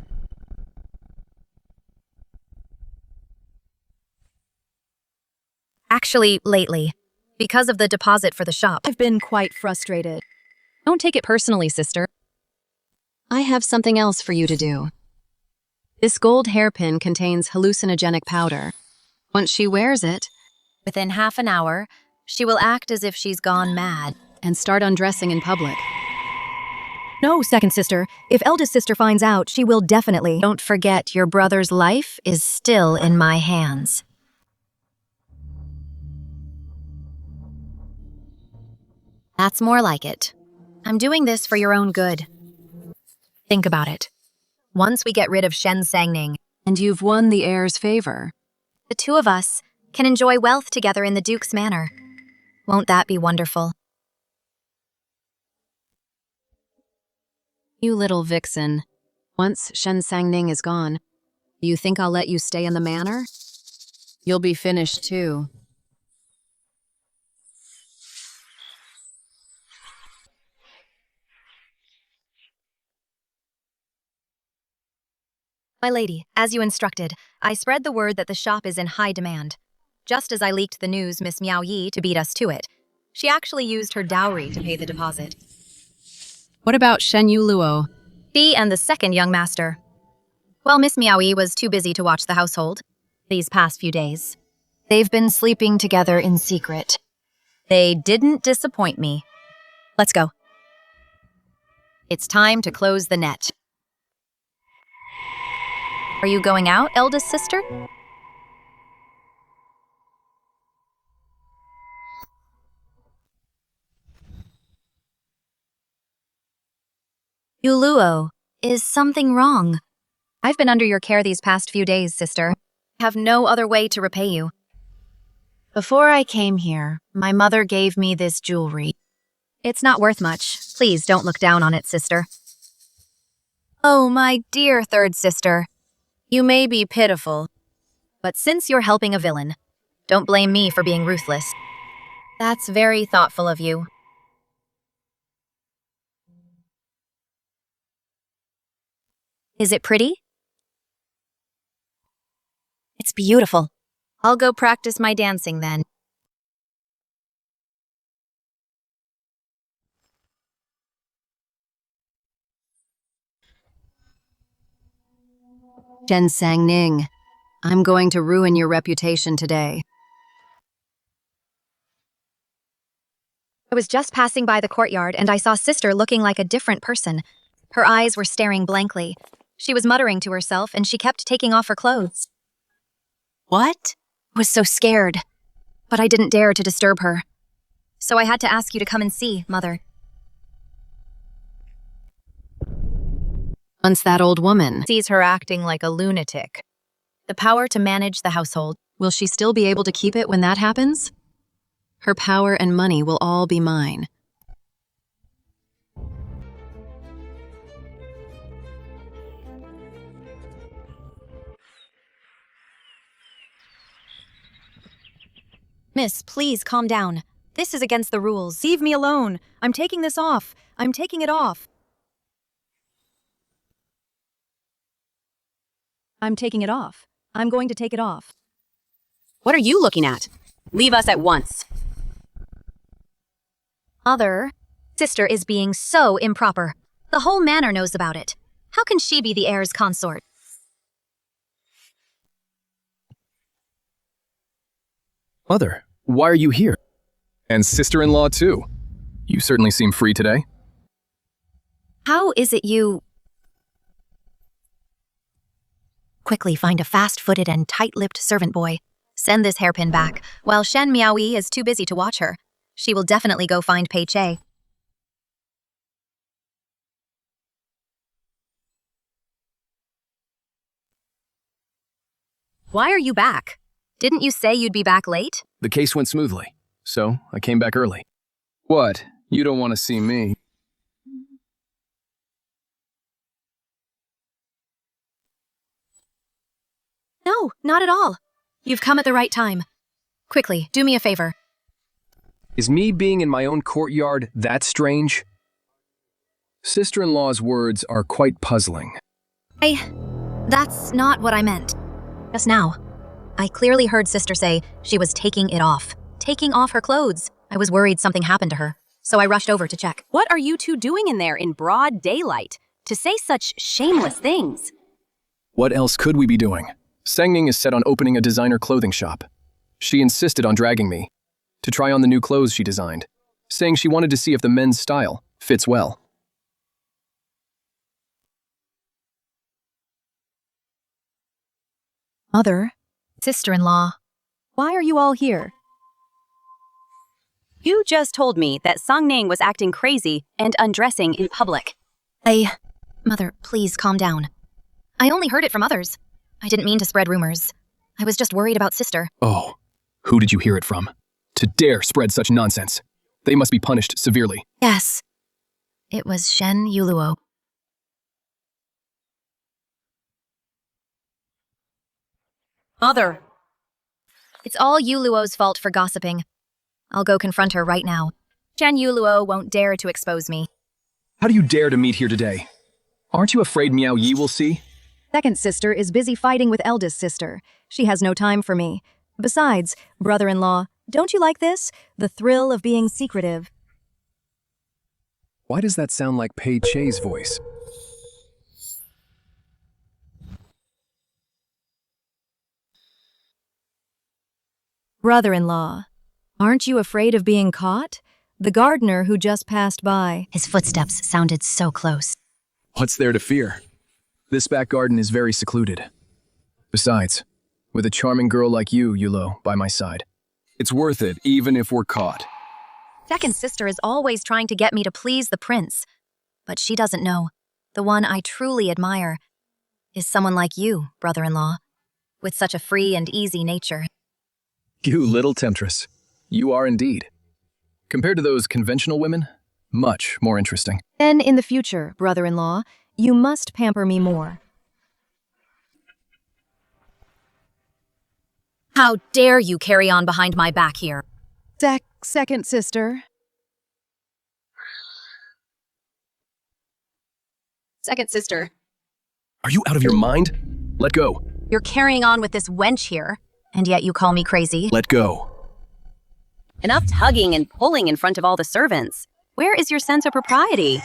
Actually, lately, because of the deposit for the shop. I've been quite frustrated. Don't take it personally, sister. I have something else for you to do. This gold hairpin contains hallucinogenic powder. Once she wears it, Within half an hour, she will act as if she's gone mad. and start undressing in public. No, second sister. If eldest sister finds out, she will definitely. Don't forget, your brother's life is still in my hands. That's more like it. I'm doing this for your own good. Think about it. Once we get rid of Shen Sangning, And you've won the heir's favor. the two of us can enjoy wealth together in the Duke's manor. Won't that be wonderful? You little vixen. Once Shen Sangning is gone, do you think I'll let you stay in the manor? You'll be finished too. My lady, as you instructed, I spread the word that the shop is in high demand. Just as I leaked the news Miss Miao Yi to beat us to it, she actually used her dowry to pay the deposit. What about Shen Yu Luo? She and the second young master. Well, Miss Miao Yi was too busy to watch the household these past few days. They've been sleeping together in secret. They didn't disappoint me. Let's go. It's time to close the net. Are you going out, eldest sister? Yuluo, is something wrong? I've been under your care these past few days, sister. I have no other way to repay you. Before I came here, my mother gave me this jewelry. It's not worth much. Please don't look down on it, sister. Oh, my dear third sister. You may be pitiful, but since you're helping a villain, don't blame me for being ruthless. That's very thoughtful of you. Is it pretty? It's beautiful. I'll go practice my dancing then. Shen Sangning, I'm going to ruin your reputation today. I was just passing by the courtyard and I saw sister looking like a different person. Her eyes were staring blankly. She was muttering to herself and she kept taking off her clothes. What? I was so scared. But I didn't dare to disturb her. So I had to ask you to come and see, Mother. Once that old woman Sees her acting like a lunatic. The power to manage the household. will she still be able to keep it when that happens? Her power and money will all be mine. Miss, please calm down. This is against the rules. Leave me alone. I'm taking this off. I'm taking it off. I'm taking it off. I'm going to take it off. What are you looking at? Leave us at once. Mother, sister is being so improper. The whole manor knows about it. How can she be the heir's consort? Mother, why are you here? And sister-in-law, too. You certainly seem free today. How is it you... Quickly find a fast-footed and tight-lipped servant boy. Send this hairpin back, while Shen Miaoyi is too busy to watch her. She will definitely go find Pei Che. Why are you back? Didn't you say you'd be back late? The case went smoothly, so I came back early. What? You don't want to see me? No, not at all. You've come at the right time. Quickly, do me a favor. Is me being in my own courtyard that strange? Sister-in-law's words are quite puzzling. That's not what I meant. Just now. I clearly heard sister say she was taking it off. Taking off her clothes. I was worried something happened to her, so I rushed over to check. What are you two doing in there in broad daylight to say such shameless things? What else could we be doing? Sangning is set on opening a designer clothing shop. She insisted on dragging me to try on the new clothes she designed, saying she wanted to see if the men's style fits well. Mother, Sister-in-law. why are you all here? You just told me that Sangning was acting crazy and undressing in public. Mother, please calm down. I only heard it from others. I didn't mean to spread rumors. I was just worried about sister. Oh, who did you hear it from? To dare spread such nonsense. They must be punished severely. Yes. It was Shen Yuluo. Mother. It's all Yuluo's fault for gossiping. I'll go confront her right now. Shen Yuluo won't dare to expose me. How do you dare to meet here today? Aren't you afraid Miao Yi will see? Second sister is busy fighting with eldest sister. She has no time for me. Besides, brother-in-law, don't you like this? The thrill of being secretive. Why does that sound like Pei Che's voice? Brother-in-law, aren't you afraid of being caught? The gardener who just passed by. His footsteps sounded so close. What's there to fear? This back garden is very secluded. Besides, with a charming girl like you, Yulo, by my side, it's worth it even if we're caught. Second sister is always trying to get me to please the prince. But she doesn't know. The one I truly admire is someone like you, brother-in-law, with such a free and easy nature. You little temptress. You are indeed. Compared to those conventional women, much more interesting. Then in the future, brother-in-law, you must pamper me more. How dare you carry on behind my back here? Second sister. Second sister. Are you out of your mind? Let go. You're carrying on with this wench here, and yet you call me crazy. Let go. Enough tugging and pulling in front of all the servants. Where is your sense of propriety?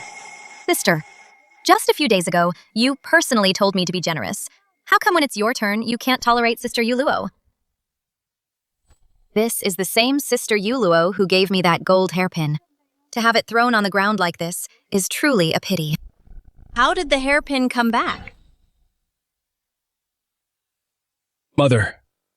Sister, just a few days ago, you personally told me to be generous. How come when it's your turn, you can't tolerate Sister Yuluo? This is the same Sister Yuluo who gave me that gold hairpin. To have it thrown on the ground like this is truly a pity. How did the hairpin come back? Mother,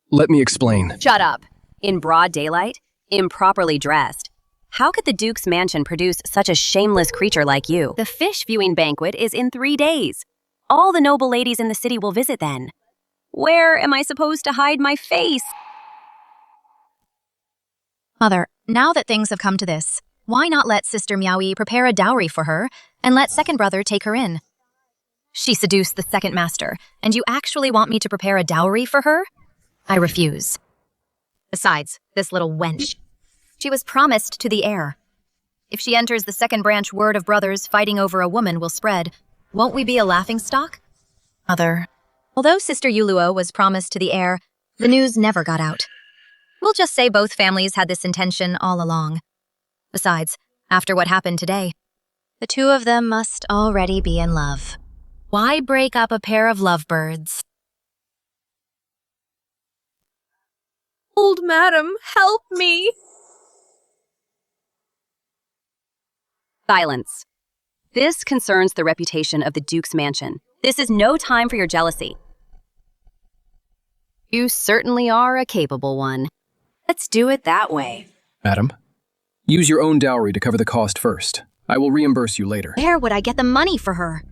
let me explain. Shut up. In broad daylight, improperly dressed. How could the Duke's mansion produce such a shameless creature like you? The fish viewing banquet is in 3 days. All the noble ladies in the city will visit then. Where am I supposed to hide my face? Mother, now that things have come to this, why not let Sister Miaoyi prepare a dowry for her and let second brother take her in? She seduced the second master, and you actually want me to prepare a dowry for her? I refuse. Besides, this little wench. She was promised to the heir. If she enters the second branch, word of brothers fighting over a woman will spread. Won't we be a laughingstock? Mother, although Sister Yuluo was promised to the heir, the news never got out. We'll just say both families had this intention all along. Besides, after what happened today, the two of them must already be in love. Why break up a pair of lovebirds? Old madam, help me! Silence. This concerns the reputation of the Duke's mansion. This is no time for your jealousy. You certainly are a capable one. Let's do it that way. Madam, use your own dowry to cover the cost first. I will reimburse you later. Where would I get the money for her?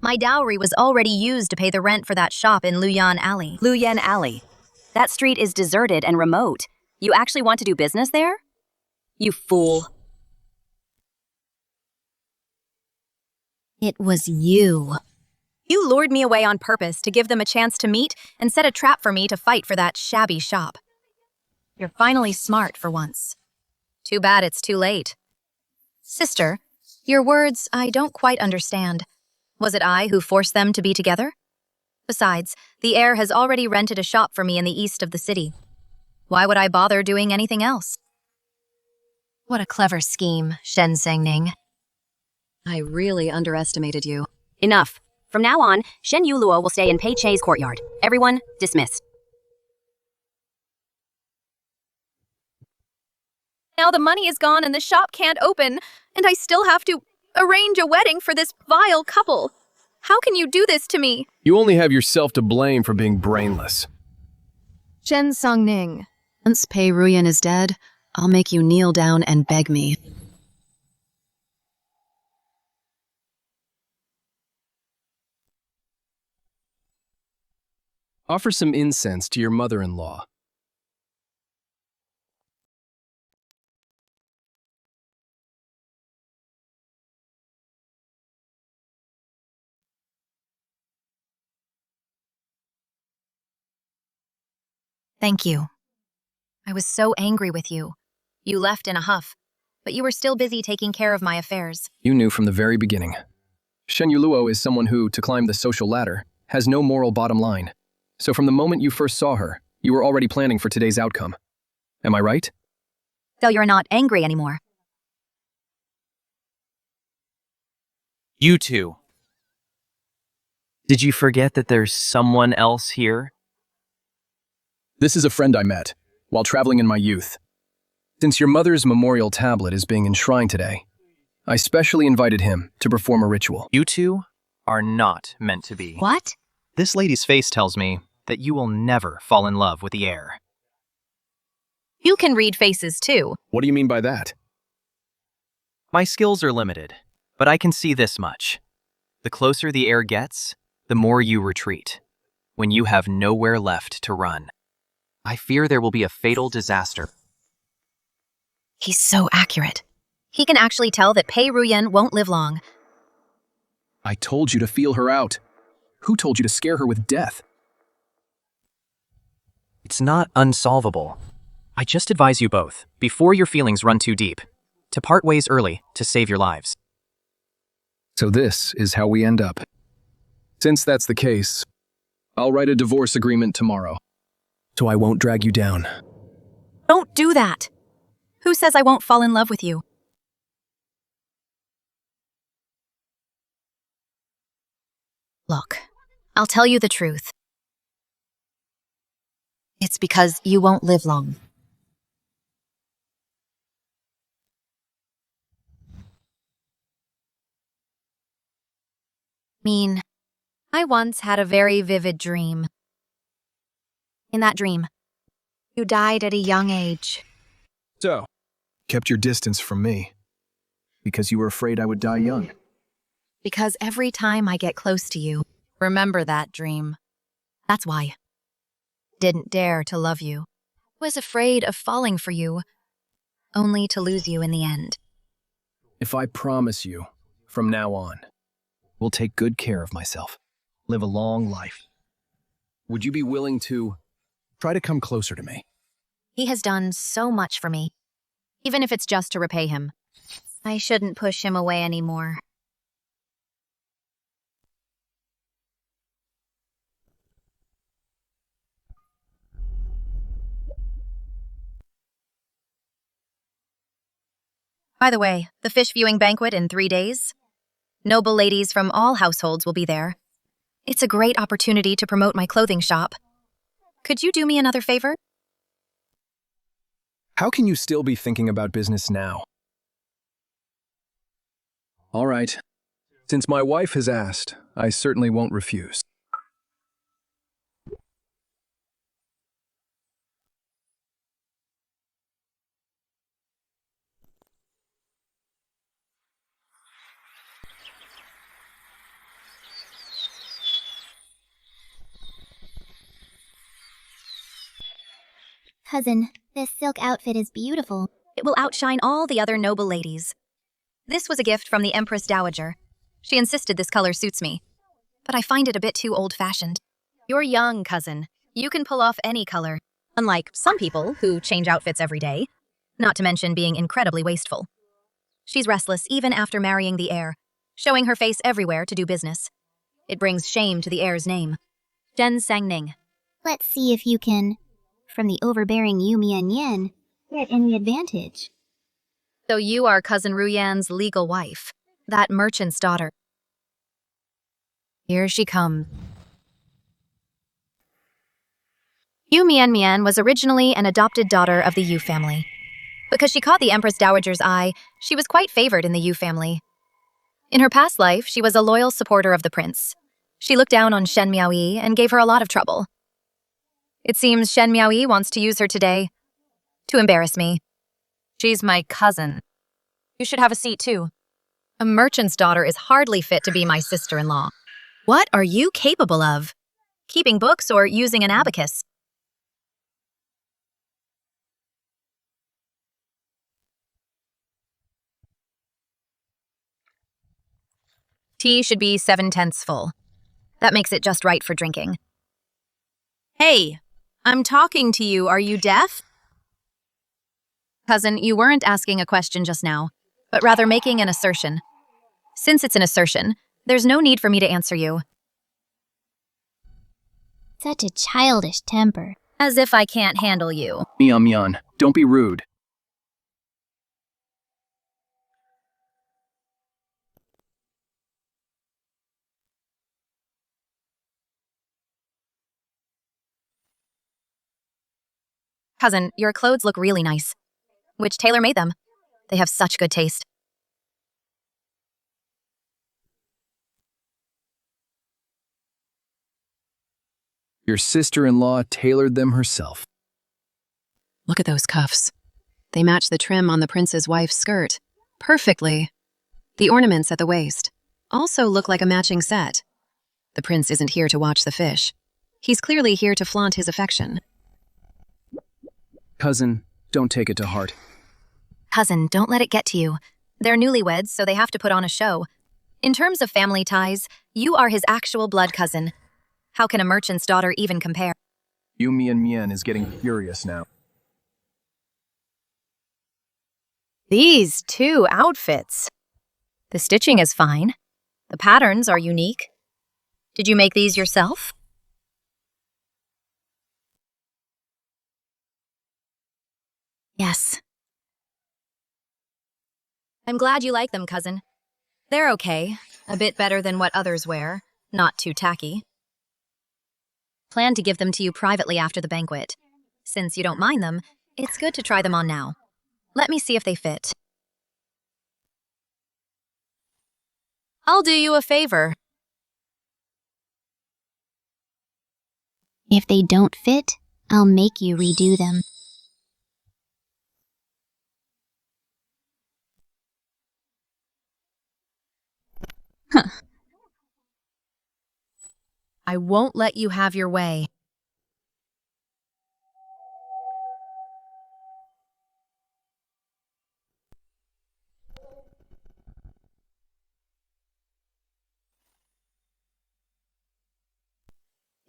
My dowry was already used to pay the rent for that shop in Luyan Alley. Luyan Alley. That street is deserted and remote. You actually want to do business there? You fool. It was you. You lured me away on purpose to give them a chance to meet and set a trap for me to fight for that shabby shop. You're finally smart for once. Too bad it's too late. Sister, your words I don't quite understand. Was it I who forced them to be together? Besides, the heir has already rented a shop for me in the east of the city. Why would I bother doing anything else? What a clever scheme, Shen Sangning. I really underestimated you. Enough. From now on, Shen Yuluo will stay in Pei Che's courtyard. Everyone, dismissed. Now the money is gone and the shop can't open, and I still have to arrange a wedding for this vile couple. How can you do this to me? You only have yourself to blame for being brainless. Shen Sangning. Once Pei Ruyan is dead, I'll make you kneel down and beg me. Offer some incense to your mother-in-law. Thank you. I was so angry with you. You left in a huff, but you were still busy taking care of my affairs. You knew from the very beginning. Shen Yuluo is someone who, to climb the social ladder, has no moral bottom line. So from the moment you first saw her, you were already planning for today's outcome. Am I right? So you're not angry anymore. You two. Did you forget that there's someone else here? This is a friend I met while traveling in my youth. Since your mother's memorial tablet is being enshrined today, I specially invited him to perform a ritual. You two are not meant to be. What? This lady's face tells me that you will never fall in love with the heir. You can read faces too. What do you mean by that? My skills are limited, but I can see this much. The closer the heir gets, the more you retreat, when you have nowhere left to run. I fear there will be a fatal disaster. He's so accurate. He can actually tell that Pei Ruyan won't live long. I told you to feel her out. Who told you to scare her with death? It's not unsolvable. I just advise you both, before your feelings run too deep, to part ways early to save your lives. So this is how we end up. Since that's the case, I'll write a divorce agreement tomorrow, so I won't drag you down. Don't do that. Who says I won't fall in love with you? Look, I'll tell you the truth. It's because you won't live long. I once had a very vivid dream. In that dream, you died at a young age. So, kept your distance from me, because you were afraid I would die young. Because every time I get close to you, remember that dream. That's why. Didn't dare to love you. Was afraid of falling for you, only to lose you in the end. If I promise you, from now on, will take good care of myself, live a long life, would you be willing to try to come closer to me? He has done so much for me, even if it's just to repay him. I shouldn't push him away anymore. By the way, the fish viewing banquet in 3 days. Noble ladies from all households will be there. It's a great opportunity to promote my clothing shop. Could you do me another favor? How can you still be thinking about business now? All right. Since my wife has asked, I certainly won't refuse. Cousin, this silk outfit is beautiful. It will outshine all the other noble ladies. This was a gift from the Empress Dowager. She insisted this color suits me, but I find it a bit too old-fashioned. You're young, cousin. You can pull off any color, unlike some people who change outfits every day, not to mention being incredibly wasteful. She's restless even after marrying the heir, showing her face everywhere to do business. It brings shame to the heir's name. Zhen Sangning. Let's see if you can, from the overbearing Yu Mian, get any advantage. So you are Cousin Ruyan's legal wife, that merchant's daughter. Here she comes. Yu Mian was originally an adopted daughter of the Yu family. Because she caught the Empress Dowager's eye, she was quite favored in the Yu family. In her past life, she was a loyal supporter of the prince. She looked down on Shen Miaoyi and gave her a lot of trouble. It seems Shen Miaoyi wants to use her today. To embarrass me. She's my cousin. You should have a seat, too. A merchant's daughter is hardly fit to be my sister-in-law. What are you capable of? Keeping books or using an abacus? Tea should be 7/10 full. That makes it just right for drinking. Hey, I'm talking to you. Are you deaf? Cousin, you weren't asking a question just now, but rather making an assertion. Since it's an assertion, there's no need for me to answer you. Such a childish temper. As if I can't handle you. Mian, don't be rude. Cousin, your clothes look really nice. Which tailor made them? They have such good taste. Your sister-in-law tailored them herself. Look at those cuffs. They match the trim on the prince's wife's skirt. Perfectly. The ornaments at the waist also look like a matching set. The prince isn't here to watch the fish. He's clearly here to flaunt his affection. Cousin, don't take it to heart. Cousin, don't let it get to you. They're newlyweds, so they have to put on a show. In terms of family ties, you are his actual blood cousin. How can a merchant's daughter even compare? You Mian is getting furious now. These two outfits. The stitching is fine. The patterns are unique. Did you make these yourself? Yes. I'm glad you like them, cousin. They're okay. A bit better than what others wear. Not too tacky. Plan to give them to you privately after the banquet. Since you don't mind them, it's good to try them on now. Let me see if they fit. I'll do you a favor. If they don't fit, I'll make you redo them. Huh. I won't let you have your way.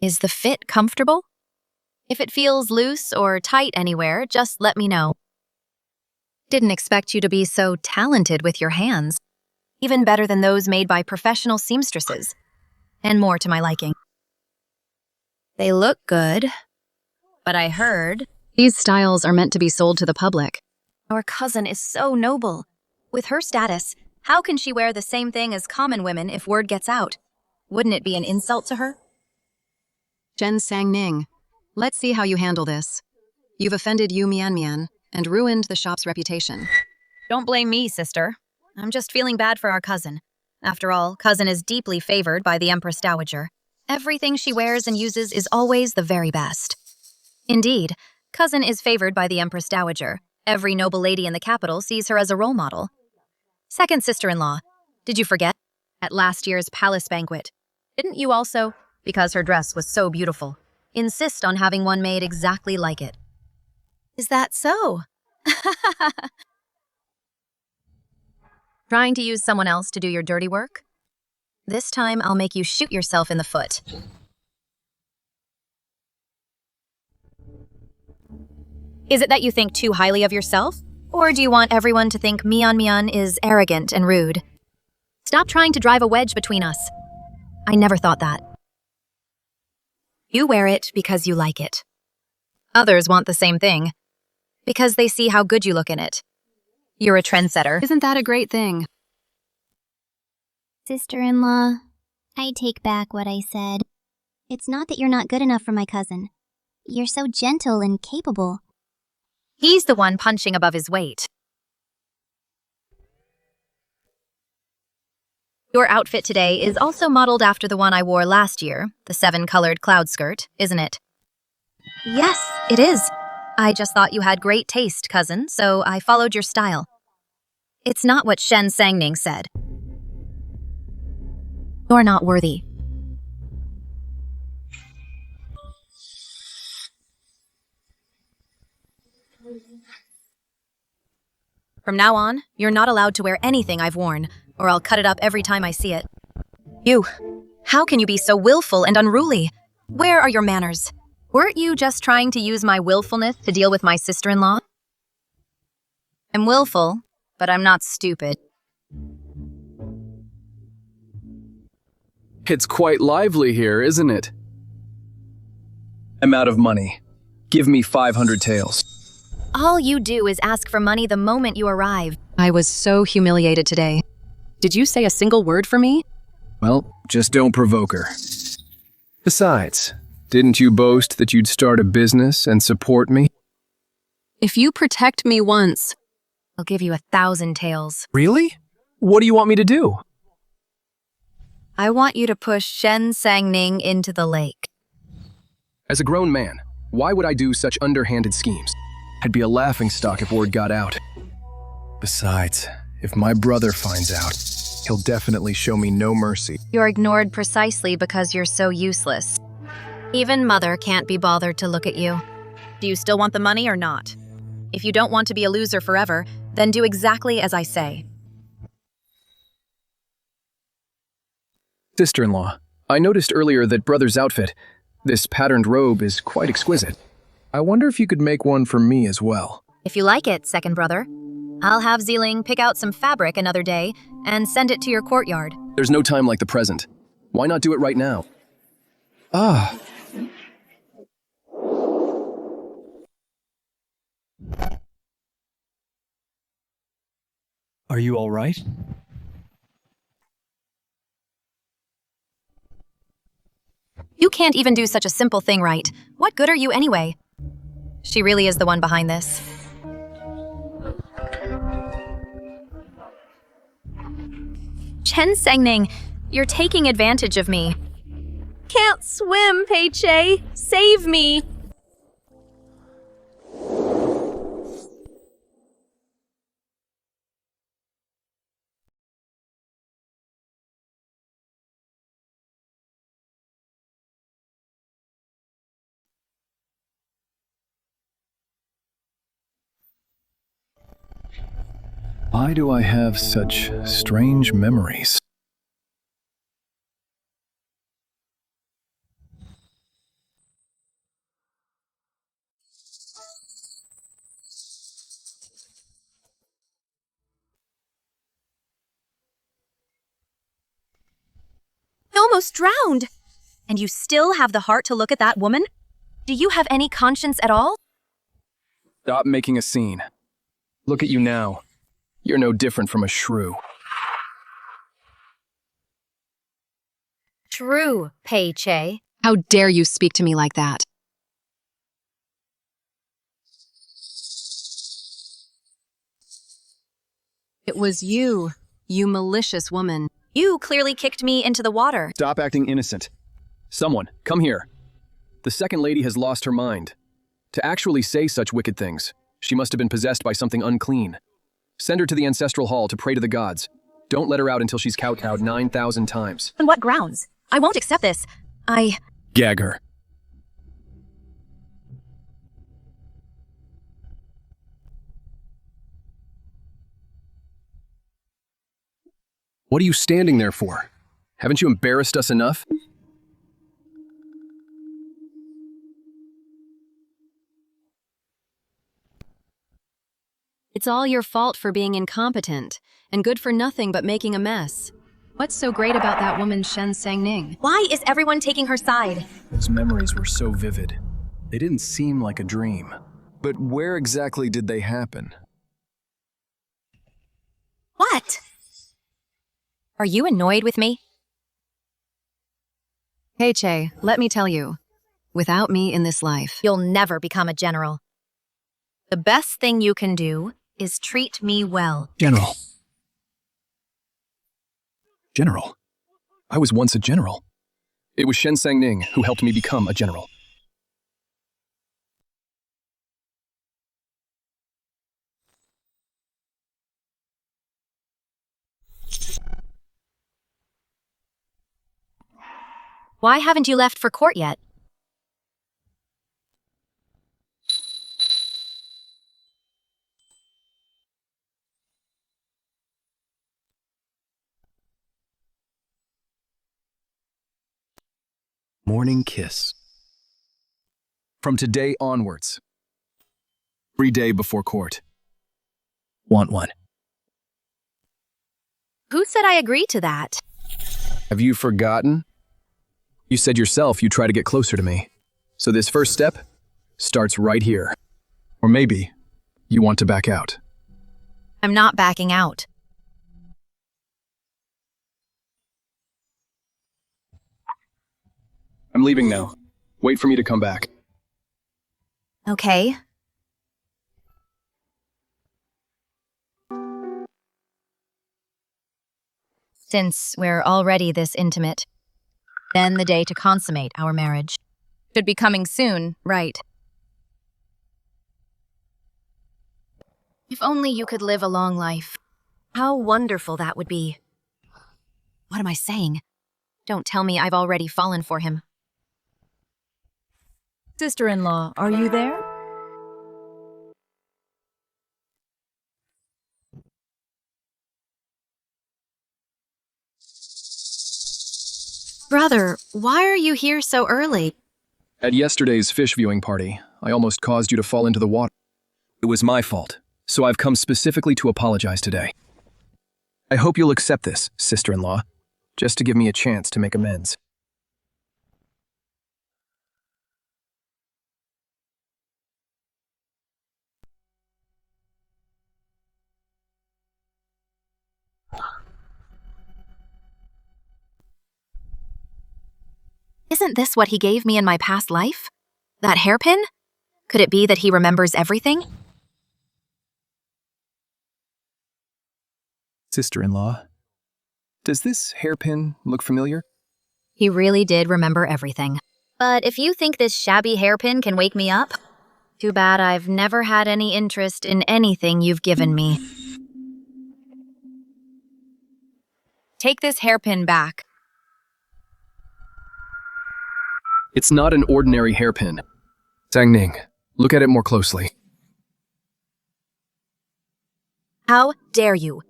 Is the fit comfortable? If it feels loose or tight anywhere, just let me know. Didn't expect you to be so talented with your hands. Even better than those made by professional seamstresses. And more to my liking. They look good, but I heard... These styles are meant to be sold to the public. Our cousin is so noble. With her status, how can she wear the same thing as common women if word gets out? Wouldn't it be an insult to her? Shen Sangning, let's see how you handle this. You've offended Yu Mian and ruined the shop's reputation. Don't blame me, sister. I'm just feeling bad for our cousin. After all, cousin is deeply favored by the Empress Dowager. Everything she wears and uses is always the very best. Indeed, cousin is favored by the Empress Dowager. Every noble lady in the capital sees her as a role model. Second sister-in-law, did you forget? At last year's palace banquet. Didn't you also, because her dress was so beautiful, insist on having one made exactly like it? Is that so? Trying to use someone else to do your dirty work? This time, I'll make you shoot yourself in the foot. Is it that you think too highly of yourself? Or do you want everyone to think Mian is arrogant and rude? Stop trying to drive a wedge between us. I never thought that. You wear it because you like it. Others want the same thing, because they see how good you look in it. You're a trendsetter. Isn't that a great thing? Sister-in-law, I take back what I said. It's not that you're not good enough for my cousin. You're so gentle and capable. He's the one punching above his weight. Your outfit today is also modeled after the one I wore last year, the 7-colored cloud skirt, isn't it? Yes, it is. I just thought you had great taste, cousin, so I followed your style. It's not what Shen Sangning said. You're not worthy. From now on, you're not allowed to wear anything I've worn, or I'll cut it up every time I see it. You, how can you be so willful and unruly? Where are your manners? Weren't you just trying to use my willfulness to deal with my sister-in-law? I'm willful, but I'm not stupid. It's quite lively here, isn't it? I'm out of money. Give me 500 taels. All you do is ask for money the moment you arrive. I was so humiliated today. Did you say a single word for me? Well, just don't provoke her. Besides, didn't you boast that you'd start a business and support me? If you protect me once... I'll give you 1,000 taels. Really? What do you want me to do? I want you to push Shen Sangning into the lake. As a grown man, why would I do such underhanded schemes? I'd be a laughingstock if word got out. Besides, if my brother finds out, he'll definitely show me no mercy. You're ignored precisely because you're so useless. Even Mother can't be bothered to look at you. Do you still want the money or not? If you don't want to be a loser forever, then do exactly as I say. Sister-in-law, I noticed earlier that brother's outfit, this patterned robe, is quite exquisite. I wonder if you could make one for me as well. If you like it, second brother, I'll have Zeeling pick out some fabric another day and send it to your courtyard. There's no time like the present. Why not do it right now? Ah. Are you all right? You can't even do such a simple thing right. What good are you anyway? She really is the one behind this. Chen Sengning, you're taking advantage of me. Can't swim, Pei-Che. Save me. Why do I have such strange memories? I almost drowned. And you still have the heart to look at that woman? Do you have any conscience at all? Stop making a scene. Look at you now. You're no different from a shrew. True, Pei-Che. How dare you speak to me like that? It was you, you malicious woman. You clearly kicked me into the water. Stop acting innocent. Someone, come here. The second lady has lost her mind. To actually say such wicked things, she must have been possessed by something unclean. Send her to the ancestral hall to pray to the gods. Don't let her out until she's kowtowed 9,000 times. On what grounds? I won't accept this. Gag her. What are you standing there for? Haven't you embarrassed us enough? It's all your fault for being incompetent, and good for nothing but making a mess. What's so great about that woman Shen Sangning? Why is everyone taking her side? Those memories were so vivid. They didn't seem like a dream. But where exactly did they happen? What? Are you annoyed with me? Pei-Che, let me tell you, without me in this life, You'll never become a general. The best thing you can do is treat me well. General. General? I was once a general. It was Shen Sangning who helped me become a general. Why haven't you left for court yet? Morning kiss. From today onwards. Every day before court. Want one. Who said I agreed to that? Have you forgotten? You said yourself you try to get closer to me. So this first step starts right here. Or maybe you want to back out. I'm not backing out. I'm leaving now. Wait for me to come back. Okay. Since we're already this intimate, then the day to consummate our marriage should be coming soon, right? If only you could live a long life. How wonderful that would be. What am I saying? Don't tell me I've already fallen for him. Sister-in-law, are you there? Brother, why are you here so early? At yesterday's fish viewing party, I almost caused you to fall into the water. It was my fault, so I've come specifically to apologize today. I hope you'll accept this, sister-in-law, just to give me a chance to make amends. Isn't this what he gave me in my past life? That hairpin? Could it be that he remembers everything? Sister-in-law, does this hairpin look familiar? He really did remember everything. But if you think this shabby hairpin can wake me up, too bad I've never had any interest in anything you've given me. Take this hairpin back. It's not an ordinary hairpin. Sang-ning, look at it more closely. How dare you?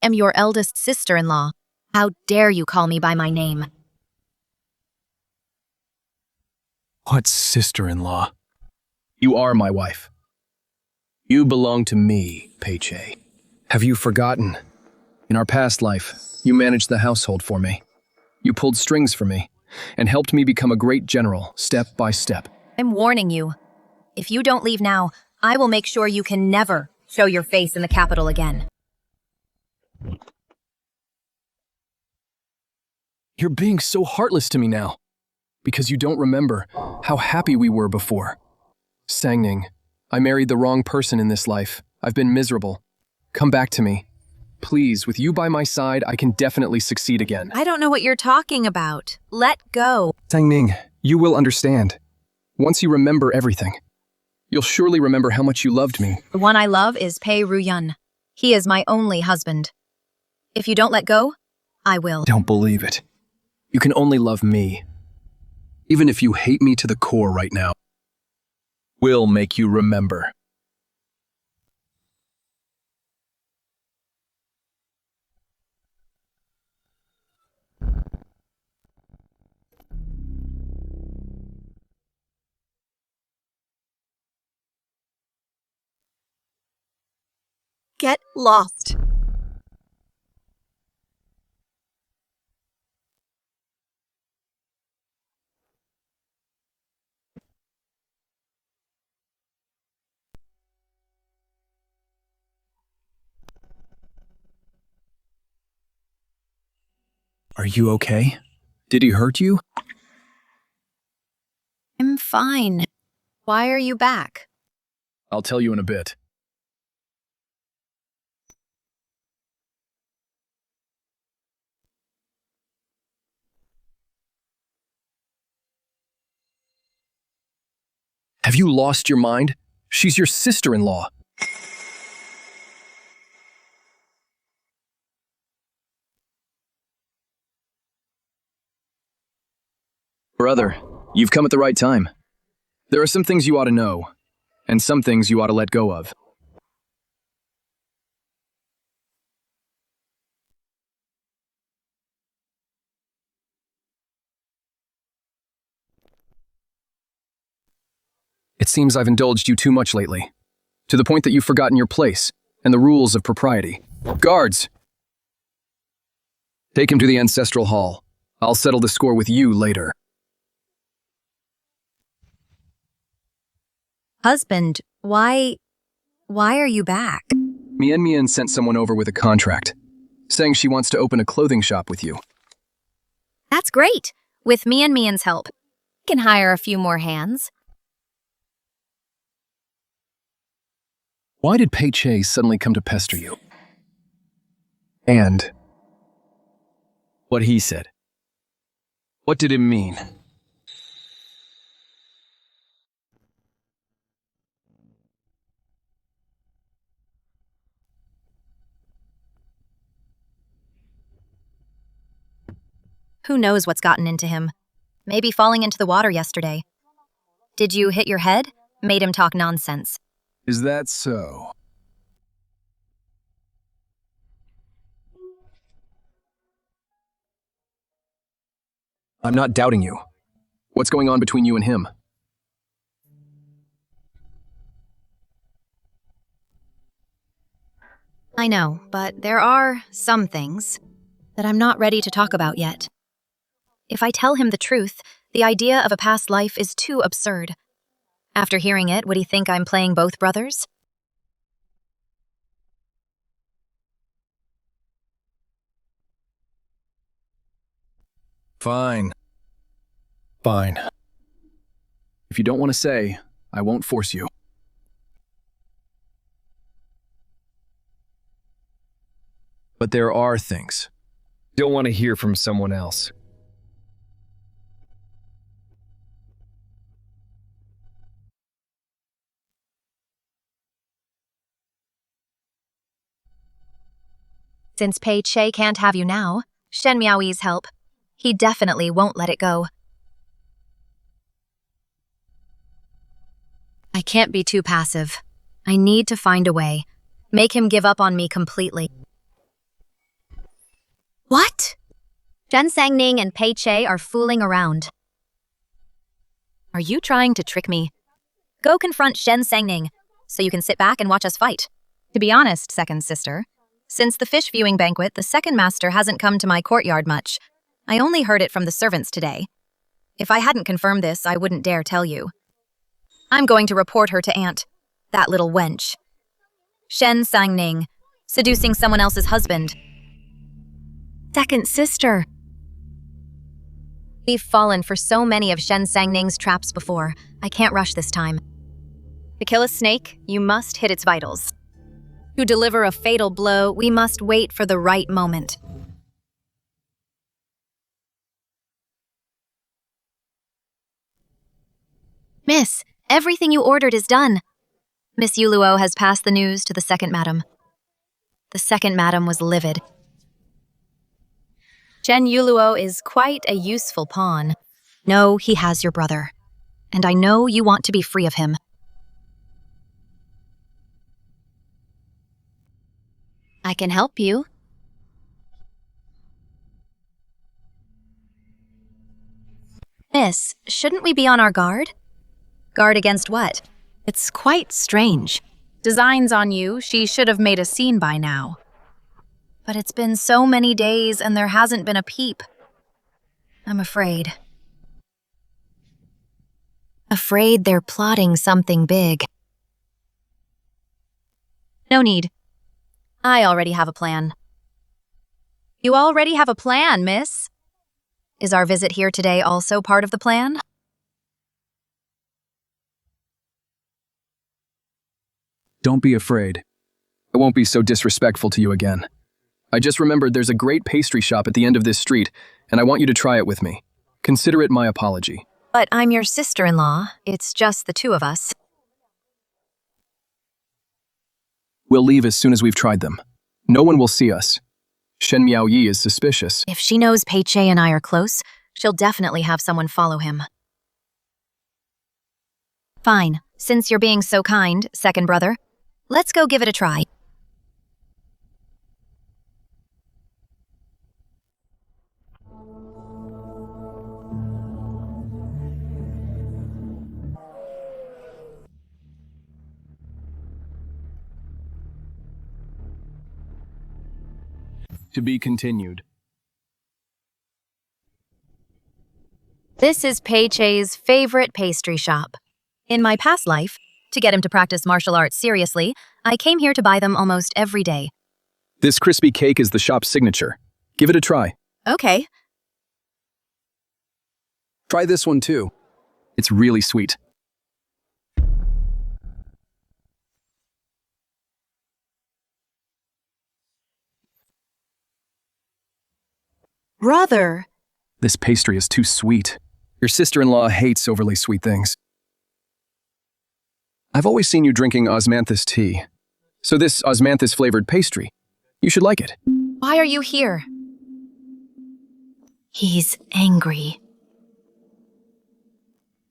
I'm your eldest sister-in-law. How dare you call me by my name? What sister-in-law? You are my wife. You belong to me, Peiche. Have you forgotten? In our past life, you managed the household for me. You pulled strings for me and helped me become a great general, step by step. I'm warning you. If you don't leave now, I will make sure you can never show your face in the capital again. You're being so heartless to me now, because you don't remember how happy we were before. Sang-ning, I married the wrong person in this life. I've been miserable. Come back to me. Please, with you by my side, I can definitely succeed again. I don't know what you're talking about. Let go. Sang-ning, you will understand. Once you remember everything, you'll surely remember how much you loved me. The one I love is Pei Ruyun. He is my only husband. If you don't let go, I will. Don't believe it. You can only love me. Even if you hate me to the core right now, will make you remember. Get lost. Are you okay? Did he hurt you? I'm fine. Why are you back? I'll tell you in a bit. Have you lost your mind? She's your sister-in-law. Brother, you've come at the right time. There are some things you ought to know, and some things you ought to let go of. It seems I've indulged you too much lately, to the point that you've forgotten your place and the rules of propriety. Guards! Take him to the ancestral hall. I'll settle the score with you later. Husband, why are you back? Mian sent someone over with a contract, saying she wants to open a clothing shop with you. That's great. With Mian's help, we can hire a few more hands. Why did Pei Che suddenly come to pester you? And what he said. What did it mean? Who knows what's gotten into him? Maybe falling into the water yesterday. Did you hit your head? Made him talk nonsense. Is that so? I'm not doubting you. What's going on between you and him? I know, but there are some things that I'm not ready to talk about yet. If I tell him the truth, the idea of a past life is too absurd. After hearing it, would he think I'm playing both brothers? Fine. Fine. If you don't want to say, I won't force you. But there are things. Don't want to hear from someone else. Since Pei Che can't have you now, Shen Miaoyi's help, he definitely won't let it go. I can't be too passive. I need to find a way. Make him give up on me completely. What? Shen Sangning and Pei Che are fooling around. Are you trying to trick me? Go confront Shen Sangning, so you can sit back and watch us fight. To be honest, second sister, since the fish viewing banquet, the second master hasn't come to my courtyard much. I only heard it from the servants today. If I hadn't confirmed this, I wouldn't dare tell you. I'm going to report her to Aunt, that little wench. Shen Sangning, seducing someone else's husband. Second sister. We've fallen for so many of Shen Sangning's traps before. I can't rush this time. To kill a snake, you must hit its vitals. To deliver a fatal blow, we must wait for the right moment. Miss, everything you ordered is done. Miss Yuluo has passed the news to the second madam. The second madam was livid. Chen Yuluo is quite a useful pawn. No, he has your brother. And I know you want to be free of him. I can help you. Miss, shouldn't we be on our guard? Guard against what? It's quite strange. Designs on you, she should have made a scene by now. But it's been so many days and there hasn't been a peep. I'm afraid. Afraid they're plotting something big. No need. I already have a plan. You already have a plan, miss? Is our visit here today also part of the plan? Don't be afraid. I won't be so disrespectful to you again. I just remembered there's a great pastry shop at the end of this street, and I want you to try it with me. Consider it my apology. But I'm your sister-in-law. It's just the two of us. We'll leave as soon as we've tried them. No one will see us. Shen Miaoyi is suspicious. If she knows Pei Che and I are close, she'll definitely have someone follow him. Fine, since you're being so kind, second brother, let's go give it a try. To be continued. This is Pei Che's favorite pastry shop. In my past life, to get him to practice martial arts seriously, I came here to buy them almost every day. This crispy cake is the shop's signature. Give it a try. Okay. Try this one too. It's really sweet. Brother! This pastry is too sweet. Your sister-in-law hates overly sweet things. I've always seen you drinking osmanthus tea. So this osmanthus-flavored pastry, you should like it. Why are you here? He's angry.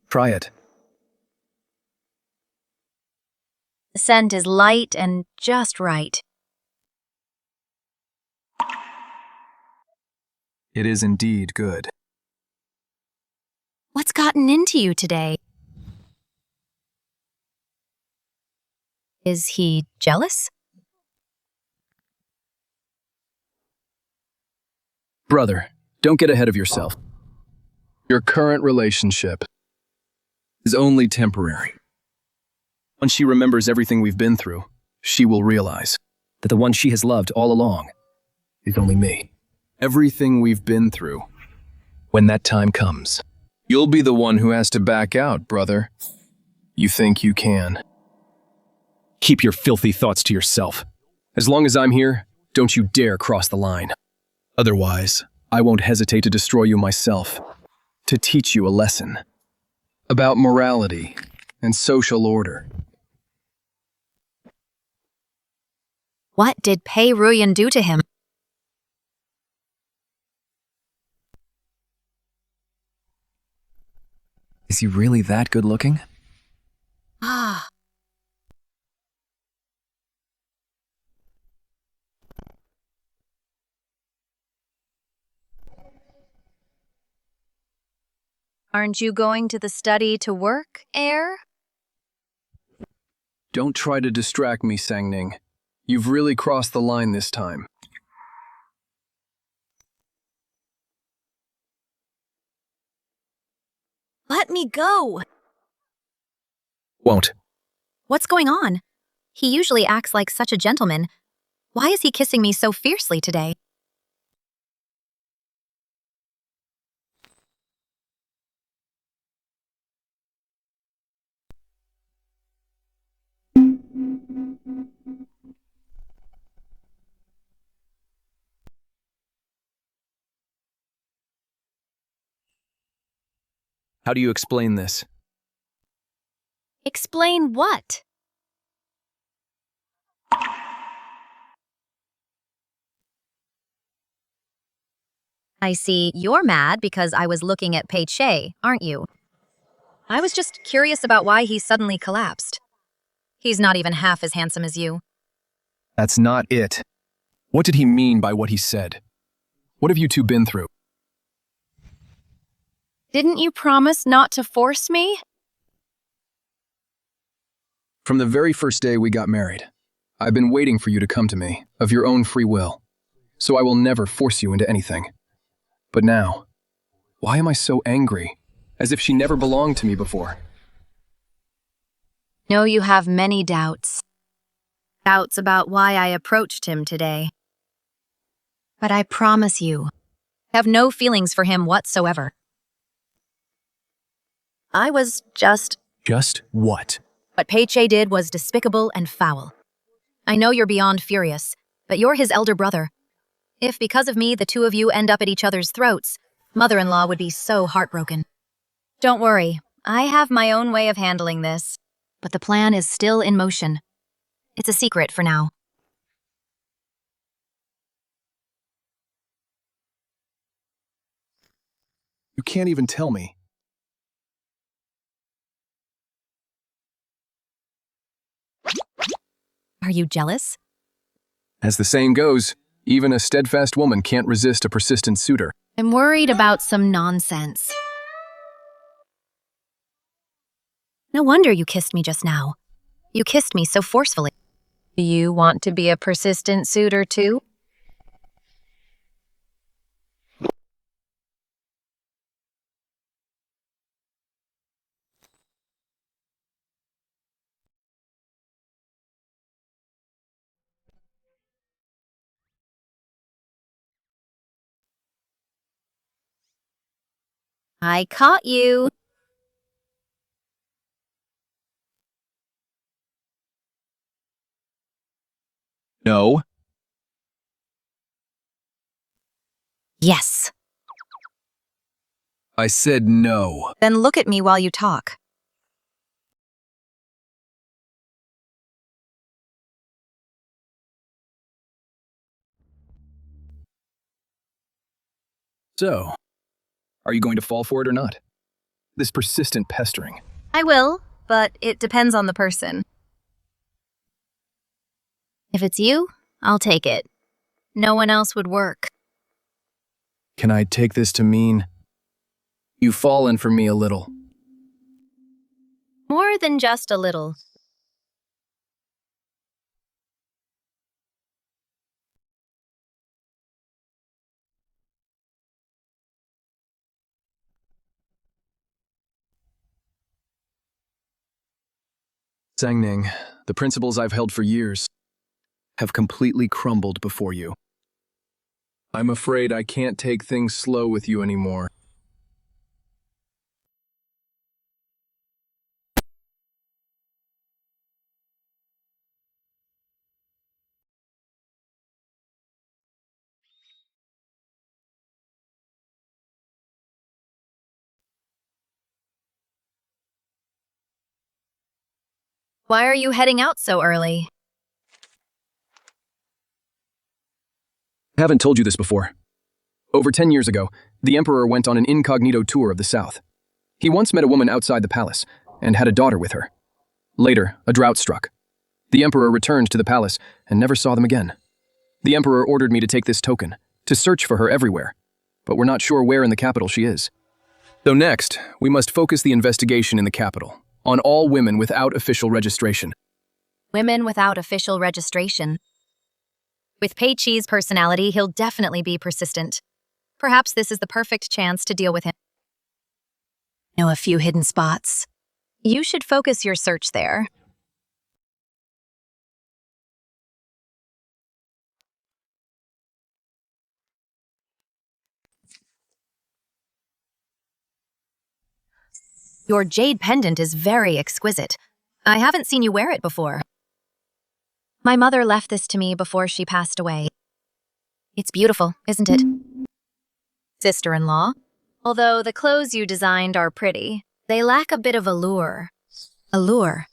Try it. The scent is light and just right. It is indeed good. What's gotten into you today? Is he jealous? Brother, don't get ahead of yourself. Your current relationship is only temporary. Once she remembers everything we've been through, she will realize that the one she has loved all along is only me. Everything we've been through. When that time comes, you'll be the one who has to back out, brother. You think you can. Keep your filthy thoughts to yourself. As long as I'm here, don't you dare cross the line. Otherwise, I won't hesitate to destroy you myself, to teach you a lesson about morality and social order. What did Pei Ruyan do to him? Is he really that good looking? Ah. Aren't you going to the study to work, heir? Don't try to distract me, Sangning. You've really crossed the line this time. Let me go! Won't. What's going on? He usually acts like such a gentleman. Why is he kissing me so fiercely today? How do you explain this? Explain what? I see you're mad because I was looking at Pei Che, aren't you? I was just curious about why he suddenly collapsed. He's not even half as handsome as you. That's not it. What did he mean by what he said? What have you two been through? Didn't you promise not to force me? From the very first day we got married, I've been waiting for you to come to me, of your own free will, so I will never force you into anything. But now, why am I so angry? As if she never belonged to me before. No, you have many doubts. Doubts about why I approached him today. But I promise you, I have no feelings for him whatsoever. I was just... Just what? What Pei Che did was despicable and foul. I know you're beyond furious, but you're his elder brother. If because of me the two of you end up at each other's throats, mother-in-law would be so heartbroken. Don't worry, I have my own way of handling this. But the plan is still in motion. It's a secret for now. You can't even tell me. Are you jealous? As the saying goes, even a steadfast woman can't resist a persistent suitor. I'm worried about some nonsense. No wonder you kissed me just now. You kissed me so forcefully. Do you want to be a persistent suitor too? I caught you. No. Yes. I said no. Then look at me while you talk. So, are you going to fall for it or not? This persistent pestering. I will, but it depends on the person. If it's you, I'll take it. No one else would work. Can I take this to mean you've fallen for me a little? More than just a little. Sangning, the principles I've held for years have completely crumbled before you. I'm afraid I can't take things slow with you anymore. Why are you heading out so early? I haven't told you this before. Over 10 years ago, the Emperor went on an incognito tour of the South. He once met a woman outside the palace and had a daughter with her. Later, a drought struck. The Emperor returned to the palace and never saw them again. The Emperor ordered me to take this token, to search for her everywhere, but we're not sure where in the capital she is. So next, we must focus the investigation in the capital, on all women without official registration. Women without official registration. With Pei Chi's personality, he'll definitely be persistent. Perhaps this is the perfect chance to deal with him. Know a few hidden spots. You should focus your search there. Your jade pendant is very exquisite. I haven't seen you wear it before. My mother left this to me before she passed away. It's beautiful, isn't it? Sister-in-law. Although the clothes you designed are pretty, they lack a bit of allure. Allure?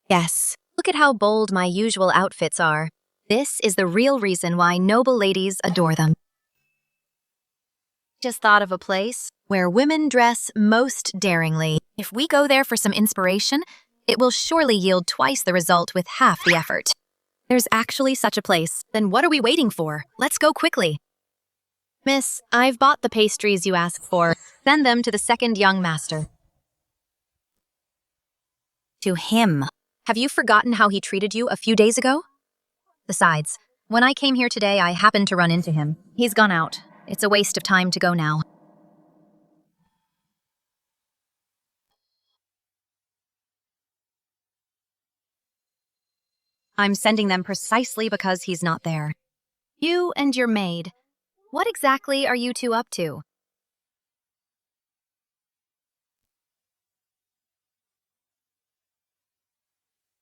Yes. Look at how bold my usual outfits are. This is the real reason why noble ladies adore them. Just thought of a place where women dress most daringly. If we go there for some inspiration, it will surely yield twice the result with half the effort. There's actually such a place. Then what are we waiting for? Let's go quickly. Miss, I've bought the pastries you asked for. Send them to the second young master. To him. Have you forgotten how he treated you a few days ago? Besides, when I came here today, I happened to run into him. He's gone out. It's a waste of time to go now. I'm sending them precisely because he's not there. You and your maid. What exactly are you two up to?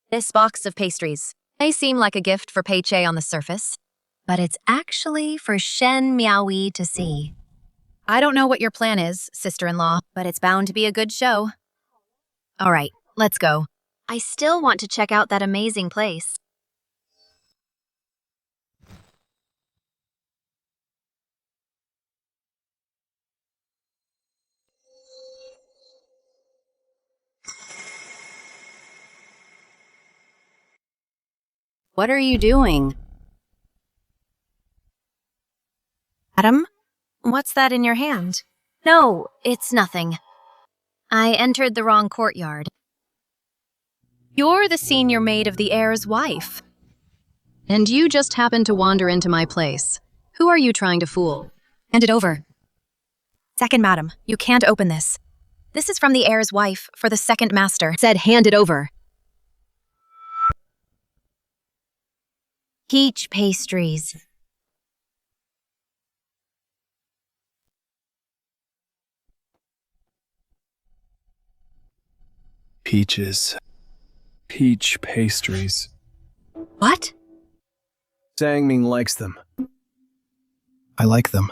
This box of pastries may seem like a gift for Pei Che on the surface, but it's actually for Shen Miaoyi to see. I don't know what your plan is, sister-in-law, but it's bound to be a good show. All right, let's go. I still want to check out that amazing place. What are you doing? Madam, what's that in your hand? No, it's nothing. I entered the wrong courtyard. You're the senior maid of the heir's wife. And you just happened to wander into my place. Who are you trying to fool? Hand it over. Second madam, you can't open this. This is from the heir's wife for the second master. Said hand it over. Peach pastries. Peaches. Peach pastries. What? Sangming likes them. I like them.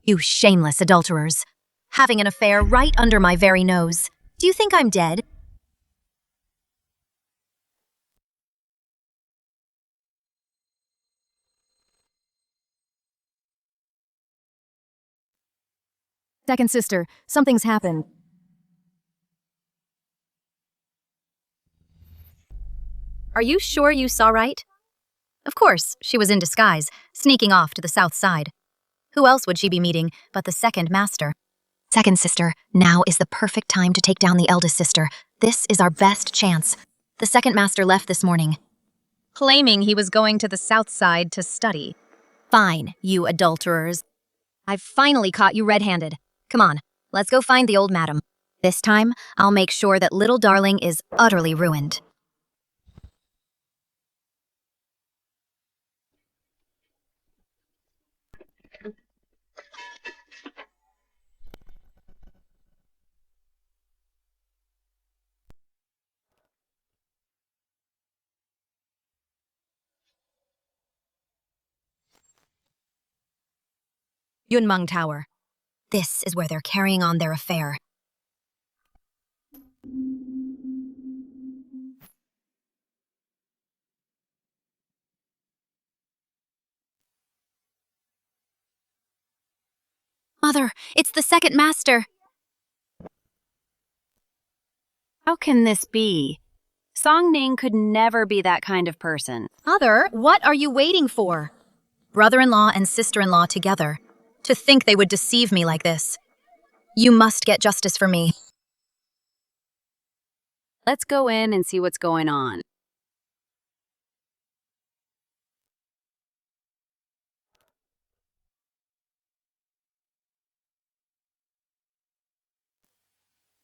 You shameless adulterers. Having an affair right under my very nose. Do you think I'm dead? Second sister, something's happened. Are you sure you saw right? Of course, she was in disguise, sneaking off to the south side. Who else would she be meeting but the second master? Second sister, now is the perfect time to take down the eldest sister. This is our best chance. The second master left this morning, claiming he was going to the south side to study. Fine, you adulterers. I've finally caught you red-handed. Come on, let's go find the old madam. This time, I'll make sure that little darling is utterly ruined. Yunmeng Tower. This is where they're carrying on their affair. Mother, it's the second master. How can this be? Song Ning could never be that kind of person. Mother, what are you waiting for? Brother-in-law and sister-in-law together. To think they would deceive me like this. You must get justice for me. Let's go in and see what's going on.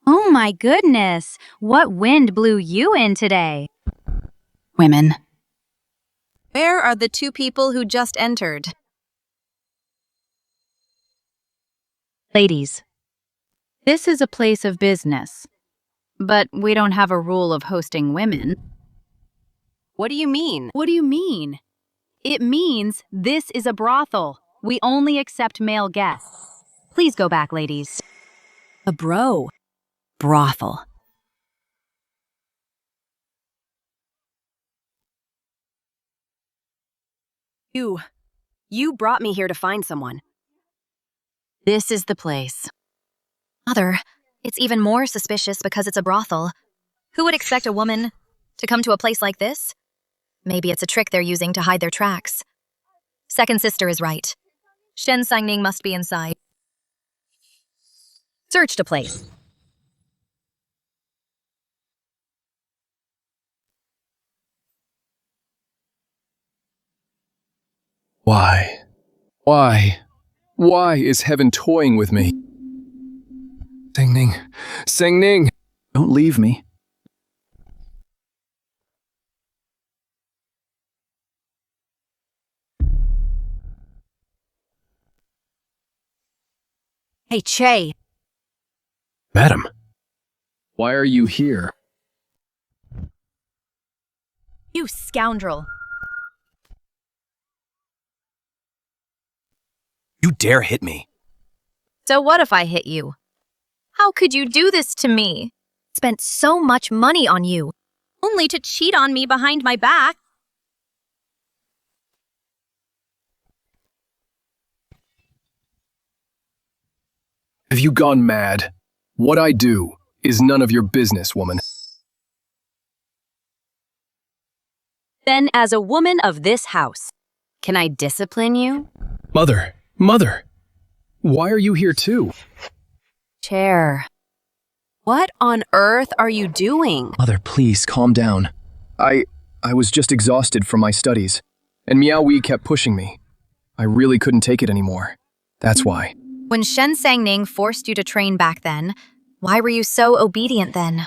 Oh my goodness! What wind blew you in today? Women. Where are the two people who just entered? Ladies, this is a place of business, but we don't have a rule of hosting women. What do you mean? What do you mean? It means this is a brothel. We only accept male guests. Please go back, ladies. A brothel. You brought me here to find someone. This is the place. Mother, it's even more suspicious because it's a brothel. Who would expect a woman to come to a place like this? Maybe it's a trick they're using to hide their tracks. Second sister is right. Shen Sangning must be inside. Searched a place. Why? Why? Why is heaven toying with me? Sangning, Sangning, don't leave me. Hey, Che. Madam, why are you here? You scoundrel. You dare hit me. So what if I hit you? How could you do this to me? Spent so much money on you, only to cheat on me behind my back. Have you gone mad? What I do is none of your business, woman. Then, as a woman of this house, can I discipline you? Mother, why are you here too? Chair. What on earth are you doing? Mother, please calm down. I was just exhausted from my studies, and Miao Wei kept pushing me. I really couldn't take it anymore. That's why. When Shen Sangning forced you to train back then, why were you so obedient then?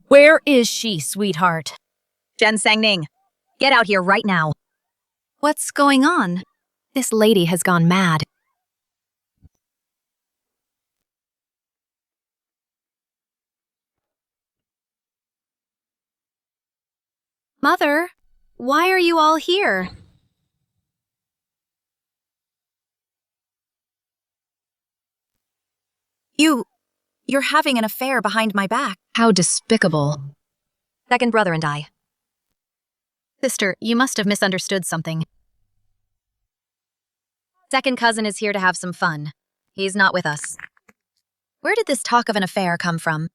Where is she, sweetheart? Shen Sangning, get out here right now. What's going on? This lady has gone mad. Mother, why are you all here? You're having an affair behind my back. How despicable. Second brother and I. Sister, you must have misunderstood something. Second cousin is here to have some fun. He's not with us. Where did this talk of an affair come from?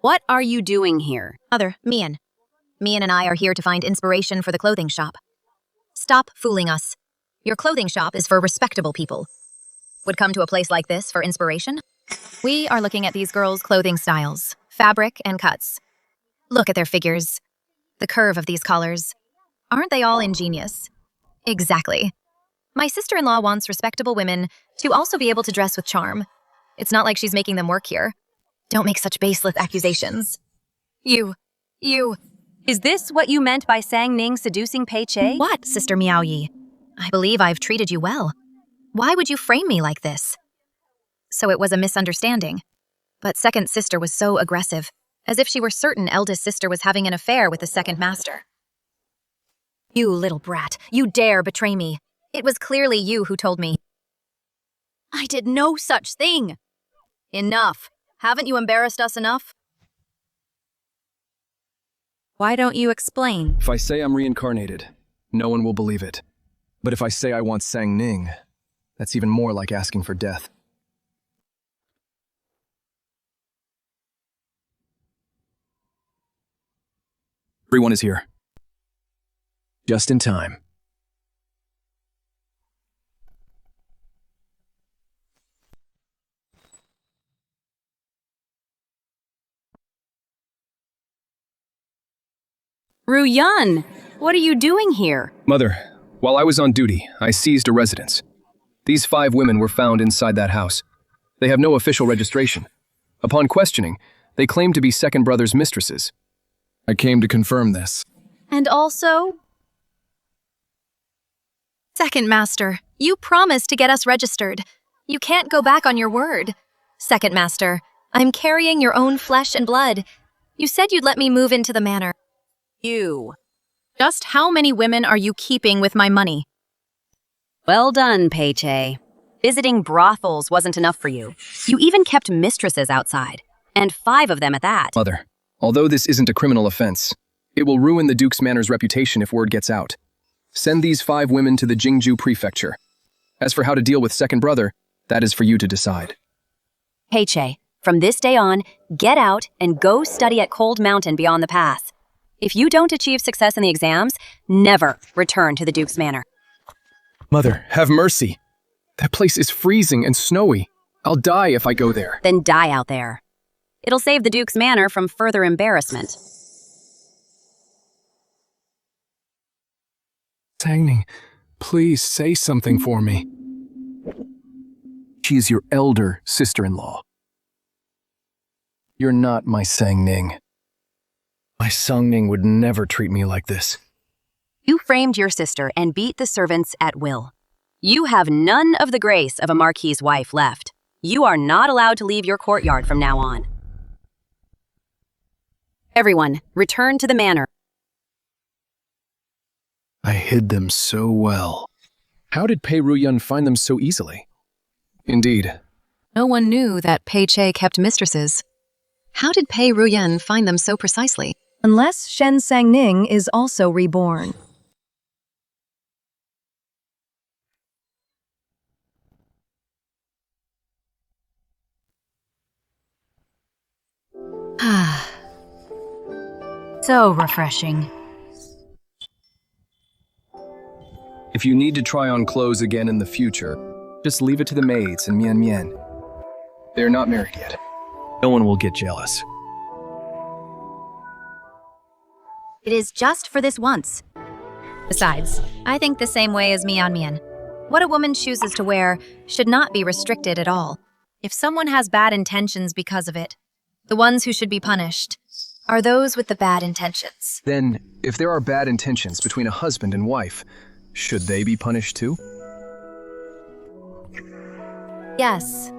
What are you doing here? Mother, Mian. Mian and I are here to find inspiration for the clothing shop. Stop fooling us. Your clothing shop is for respectable people. Would come to a place like this for inspiration? We are looking at these girls' clothing styles, fabric and cuts. Look at their figures. The curve of these collars. Aren't they all ingenious? Exactly. My sister-in-law wants respectable women to also be able to dress with charm. It's not like she's making them work here. Don't make such baseless accusations. You. Is this what you meant by Sang Ning seducing Pei Che? What, Sister Miao Yi? I believe I've treated you well. Why would you frame me like this? So it was a misunderstanding. But second sister was so aggressive, as if she were certain eldest sister was having an affair with the second master. You little brat, you dare betray me. It was clearly you who told me. I did no such thing. Enough. Haven't you embarrassed us enough? Why don't you explain? If I say I'm reincarnated, no one will believe it. But if I say I want Sang Ning, that's even more like asking for death. Everyone is here. Just in time. Ruyun, what are you doing here? Mother, while I was on duty, I seized a residence. These 5 women were found inside that house. They have no official registration. Upon questioning, they claim to be second brother's mistresses. I came to confirm this. And also... Second Master, you promised to get us registered. You can't go back on your word. Second Master, I'm carrying your own flesh and blood. You said you'd let me move into the manor. You. Just how many women are you keeping with my money? Well done, Pei Che. Visiting brothels wasn't enough for you. You even kept mistresses outside, and 5 of them at that. Mother, although this isn't a criminal offense, it will ruin the Duke's Manor's reputation if word gets out. Send these 5 women to the Jingju Prefecture. As for how to deal with second brother, that is for you to decide. Pei Che, from this day on, get out and go study at Cold Mountain beyond the pass. If you don't achieve success in the exams, never return to the Duke's Manor. Mother, have mercy. That place is freezing and snowy. I'll die if I go there. Then die out there. It'll save the Duke's Manor from further embarrassment. Sang Ning, please say something for me. She is your elder sister-in-law. You're not my Sang Ning. My Sang Ning would never treat me like this. You framed your sister and beat the servants at will. You have none of the grace of a marquis's wife left. You are not allowed to leave your courtyard from now on. Everyone, return to the manor. I hid them so well. How did Pei Ruyun find them so easily? Indeed. No one knew that Pei Che kept mistresses. How did Pei Ruyun find them so precisely? Unless Shen Sangning is also reborn. So refreshing. If you need to try on clothes again in the future, just leave it to the maids and Mian Mian. They're not married yet. No one will get jealous. It is just for this once. Besides, I think the same way as Mian Mian. What a woman chooses to wear should not be restricted at all. If someone has bad intentions because of it, the ones who should be punished are those with the bad intentions. Then, if there are bad intentions between a husband and wife, should they be punished too? Yes.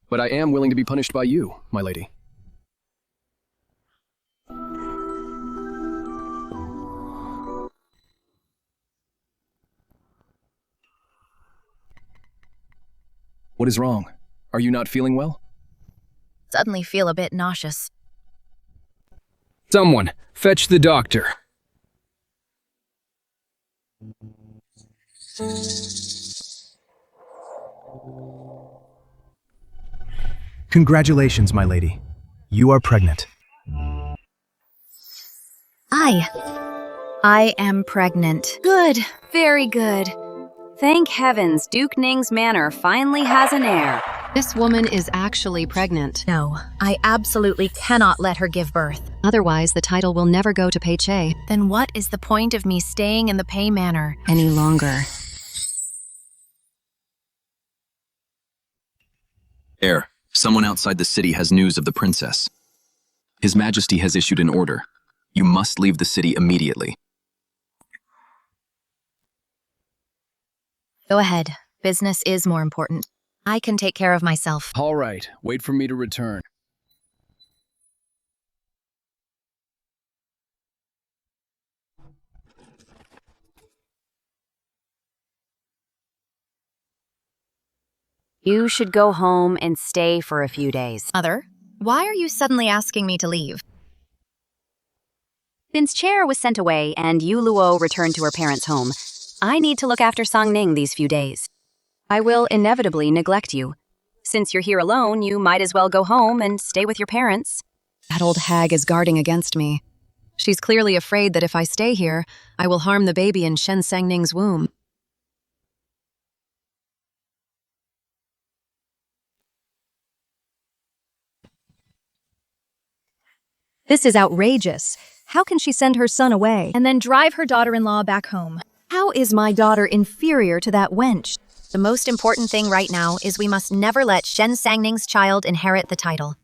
But I am willing to be punished by you, my lady. What is wrong? Are you not feeling well? Suddenly feel a bit nauseous. Someone, fetch the doctor. Congratulations, my lady. You are pregnant. I am pregnant. Good, very good. Thank heavens, Duke Ning's manor finally has an heir. This woman is actually pregnant. No, I absolutely cannot let her give birth. Otherwise, the title will never go to Pei Che Then what is the point of me staying in the Pei Manor? any longer. Heir, someone outside the city has news of the princess. His Majesty has issued an order. You must leave the city immediately. Go ahead. Business is more important. I can take care of myself. All right, wait for me to return. You should go home and stay for a few days. Mother, why are you suddenly asking me to leave? Since Chair was sent away and Yu Luo returned to her parents' home, I need to look after Song Ning these few days. I will inevitably neglect you. Since you're here alone, you might as well go home and stay with your parents. That old hag is guarding against me. She's clearly afraid that if I stay here, I will harm the baby in Shen Sangning's womb. This is outrageous. How can she send her son away And then drive her daughter-in-law back home. How is my daughter inferior to that wench? The most important thing right now is we must never let Shen Sangning's child inherit the title.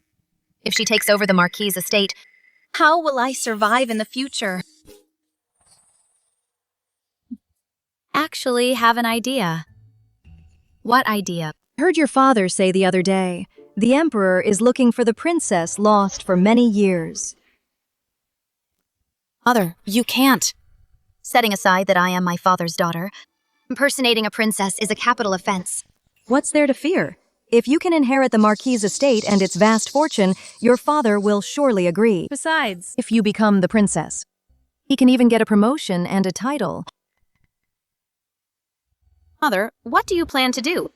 If she takes over the Marquis' estate, how will I survive in the future? Actually have an idea. What idea? Heard your father say the other day, the emperor is looking for the princess lost for many years. Mother, you can't. Setting aside that I am my father's daughter, impersonating a princess is a capital offense. What's there to fear? If you can inherit the Marquis' estate and its vast fortune, your father will surely agree. Besides, If you become the princess, he can even get a promotion and a title. Mother, what do you plan to do?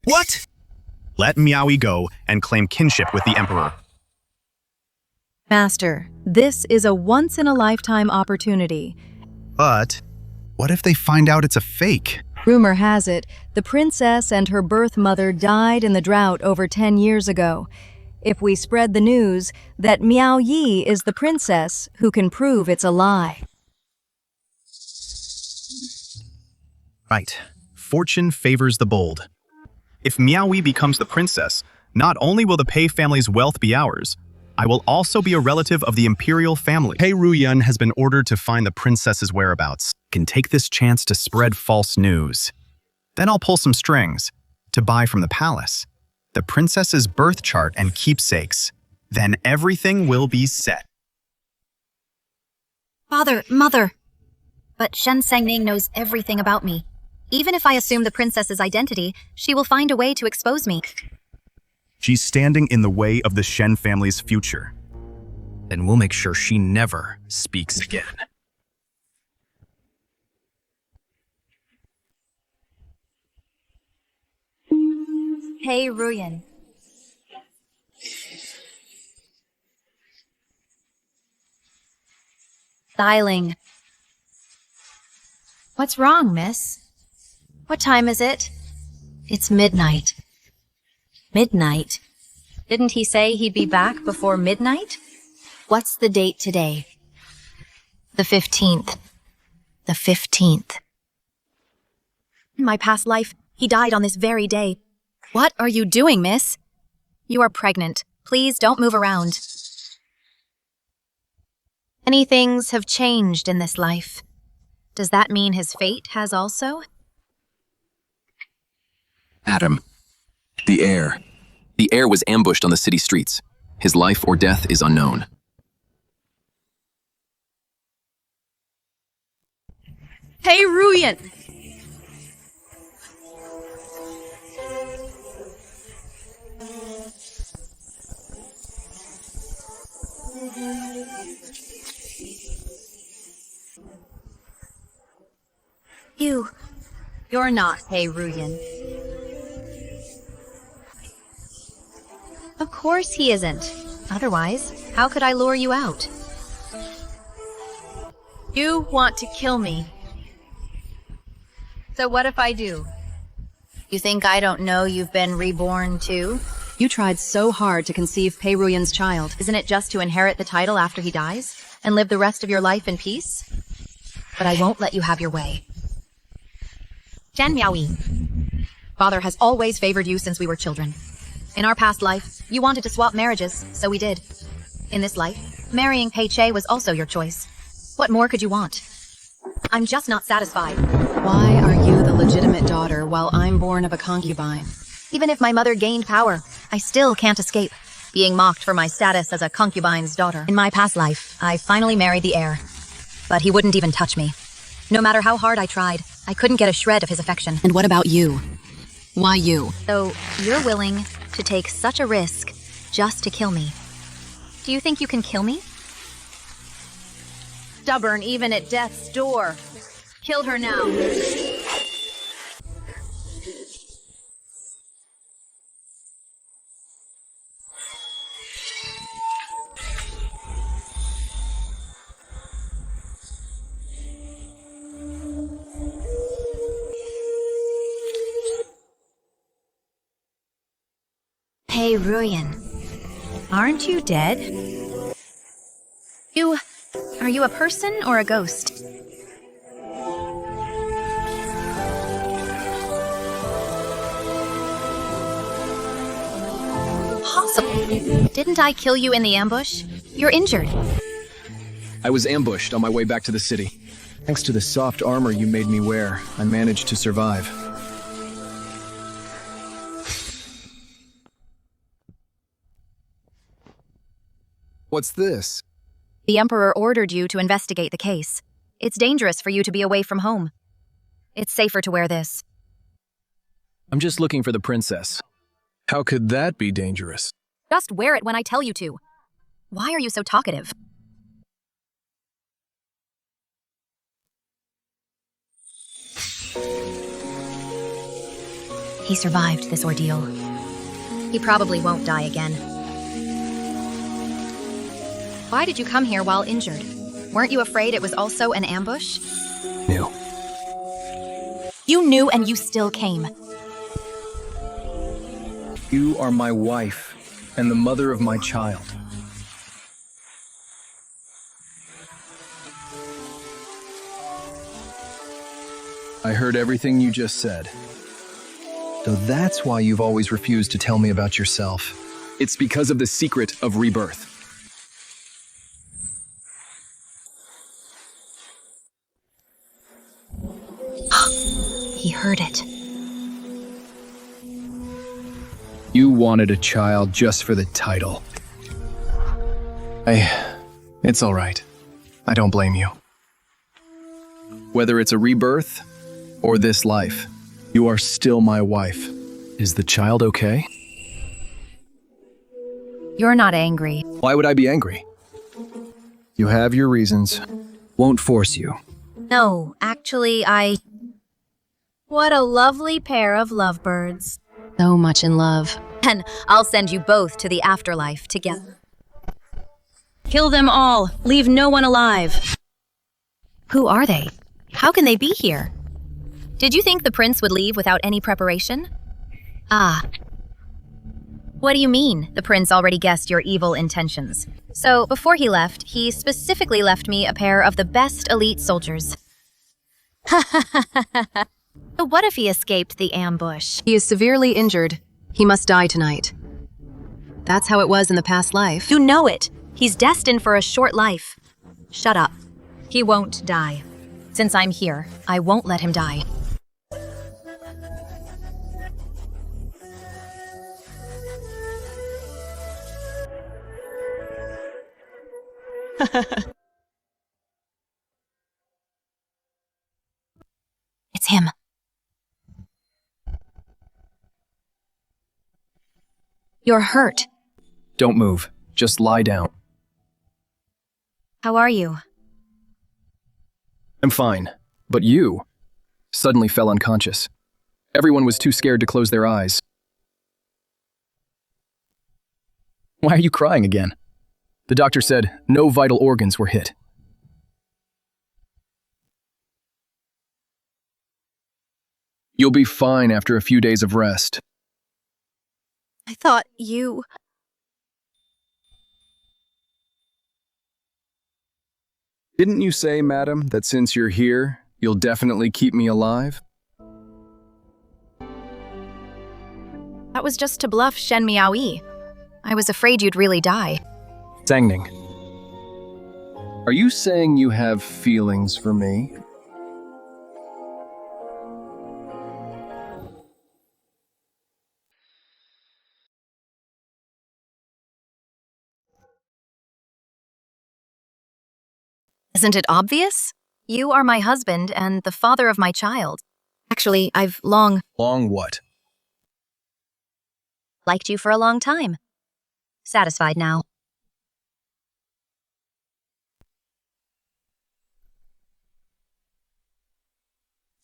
What? Let Miaoyi go and claim kinship with the emperor. Master, this is a once-in-a-lifetime opportunity. But what if they find out it's a fake? Rumor has it, the princess and her birth mother died in the drought over 10 years ago. If we spread the news that Miao Yi is the princess, who can prove it's a lie? Right. Fortune favors the bold. If Miaoyi becomes the princess, not only will the Pei family's wealth be ours, I will also be a relative of the imperial family. Pei Ruyun has been ordered to find the princess's whereabouts. Can take this chance to spread false news. Then I'll pull some strings to buy from the palace the princess's birth chart and keepsakes. Then everything will be set. Father, Mother! But Shen Sangning knows everything about me. Even if I assume the princess's identity, she will find a way to expose me. She's standing in the way of the Shen family's future. Then we'll make sure she never speaks again. Hey, Ruyan. Styling. What's wrong, miss? What time is it? It's midnight. Midnight? Didn't he say he'd be back before midnight? What's the date today? The 15th. The 15th. In my past life, he died on this very day. What are you doing, miss? You are pregnant. Please don't move around. Many things have changed in this life. Does that mean his fate has also? Adam. The heir. The heir was ambushed on the city streets. His life or death is unknown. Hey, Ruyan! You're not Hey Ruyan. Of course he isn't. Otherwise, how could I lure you out? You want to kill me. So what if I do? You think I don't know you've been reborn too? You tried so hard to conceive Peiruyan's child. Isn't it just to inherit the title after he dies and live the rest of your life in peace? But I won't let you have your way. Jan Miaoyi. Father has always favored you since we were children. In our past life, you wanted to swap marriages, so we did. In this life, marrying Pei Che was also your choice. What more could you want? I'm just not satisfied. Why are you the legitimate daughter while I'm born of a concubine? Even if my mother gained power, I still can't escape being mocked for my status as a concubine's daughter. In my past life, I finally married the heir. But he wouldn't even touch me. No matter how hard I tried, I couldn't get a shred of his affection. And what about you? Why you? So, you're willing to take such a risk just to kill me. Do you think you can kill me? Stubborn even at death's door. Kill her now. Hey, Ruyan. Aren't you dead? Are you a person or a ghost? Possible. Didn't I kill you in the ambush? You're injured. I was ambushed on my way back to the city. Thanks to the soft armor you made me wear, I managed to survive. What's this? The Emperor ordered you to investigate the case. It's dangerous for you to be away from home. It's safer to wear this. I'm just looking for the princess. How could that be dangerous? Just wear it when I tell you to. Why are you so talkative? He survived this ordeal. He probably won't die again. Why did you come here while injured? Weren't you afraid it was also an ambush? Knew. You knew and you still came. You are my wife and the mother of my child. I heard everything you just said. So that's why you've always refused to tell me about yourself. It's because of the secret of rebirth. He heard it. You wanted a child just for the title. It's all right. I don't blame you. Whether it's a rebirth or this life, you are still my wife. Is the child okay? You're not angry. Why would I be angry? You have your reasons. Won't force you. No, actually, What a lovely pair of lovebirds. So much in love. Then I'll send you both to the afterlife together. Kill them all. Leave no one alive. Who are they? How can they be here? Did you think the prince would leave without any preparation? Ah. What do you mean, the prince already guessed your evil intentions? So, before he left, he specifically left me a pair of the best elite soldiers. So what if he escaped the ambush? He is severely injured. He must die tonight. That's how it was in the past life. You know it. He's destined for a short life. Shut up. He won't die. Since I'm here, I won't let him die. It's him. You're hurt. Don't move. Just lie down. How are you? I'm fine. But you suddenly fell unconscious. Everyone was too scared to close their eyes. Why are you crying again? The doctor said no vital organs were hit. You'll be fine after a few days of rest. I thought you... Didn't you say, madam, that since you're here, you'll definitely keep me alive? That was just to bluff Shen Miaoyi. I was afraid you'd really die. Zhangning, are you saying you have feelings for me? Isn't it obvious? You are my husband and the father of my child. Actually, I've long what? liked you for a long time. Satisfied now.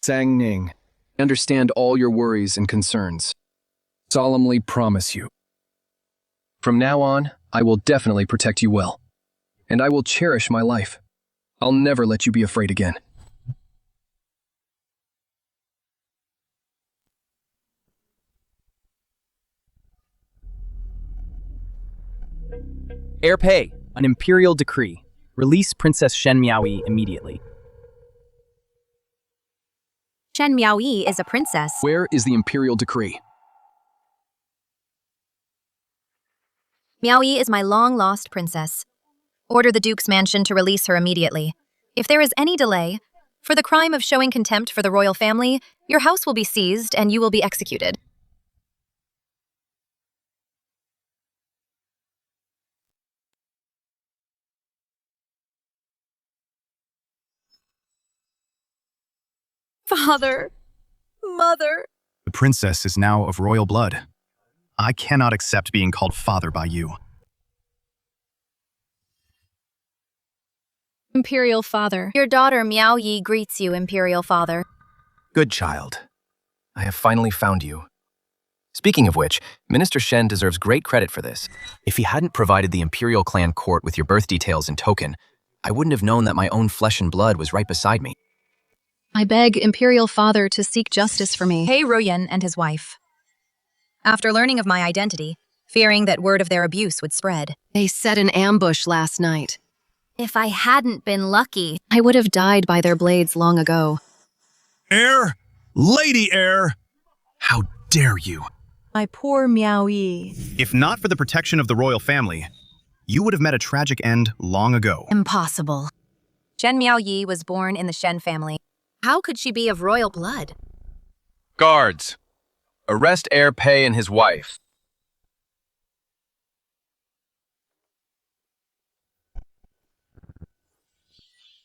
Zhangning, I understand all your worries and concerns. Solemnly promise you. From now on, I will definitely protect you well. And I will cherish my life. I'll never let you be afraid again. Heir pay, an imperial decree. Release Princess Shen Miaoyi immediately. Shen Miaoyi is a princess. Where is the imperial decree? Miaoyi is my long-lost princess. Order the Duke's mansion to release her immediately. If there is any delay, for the crime of showing contempt for the royal family, your house will be seized and you will be executed. Father, Mother. The princess is now of royal blood. I cannot accept being called father by you. Imperial Father. Your daughter Miaoyi greets you, Imperial Father. Good child. I have finally found you. Speaking of which, Minister Shen deserves great credit for this. If he hadn't provided the Imperial clan court with your birth details in token, I wouldn't have known that my own flesh and blood was right beside me. I beg Imperial Father to seek justice for me. Hey Ruyan and his wife. After learning of my identity, fearing that word of their abuse would spread, They set an ambush last night. if I hadn't been lucky, I would have died by their blades long ago. Heir! Lady Heir! How dare you! My poor Miaoyi. If not for the protection of the royal family, you would have met a tragic end long ago. impossible. Shen Miaoyi was born in the Shen family. How could she be of royal blood? Guards! Arrest Heir Pei and his wife.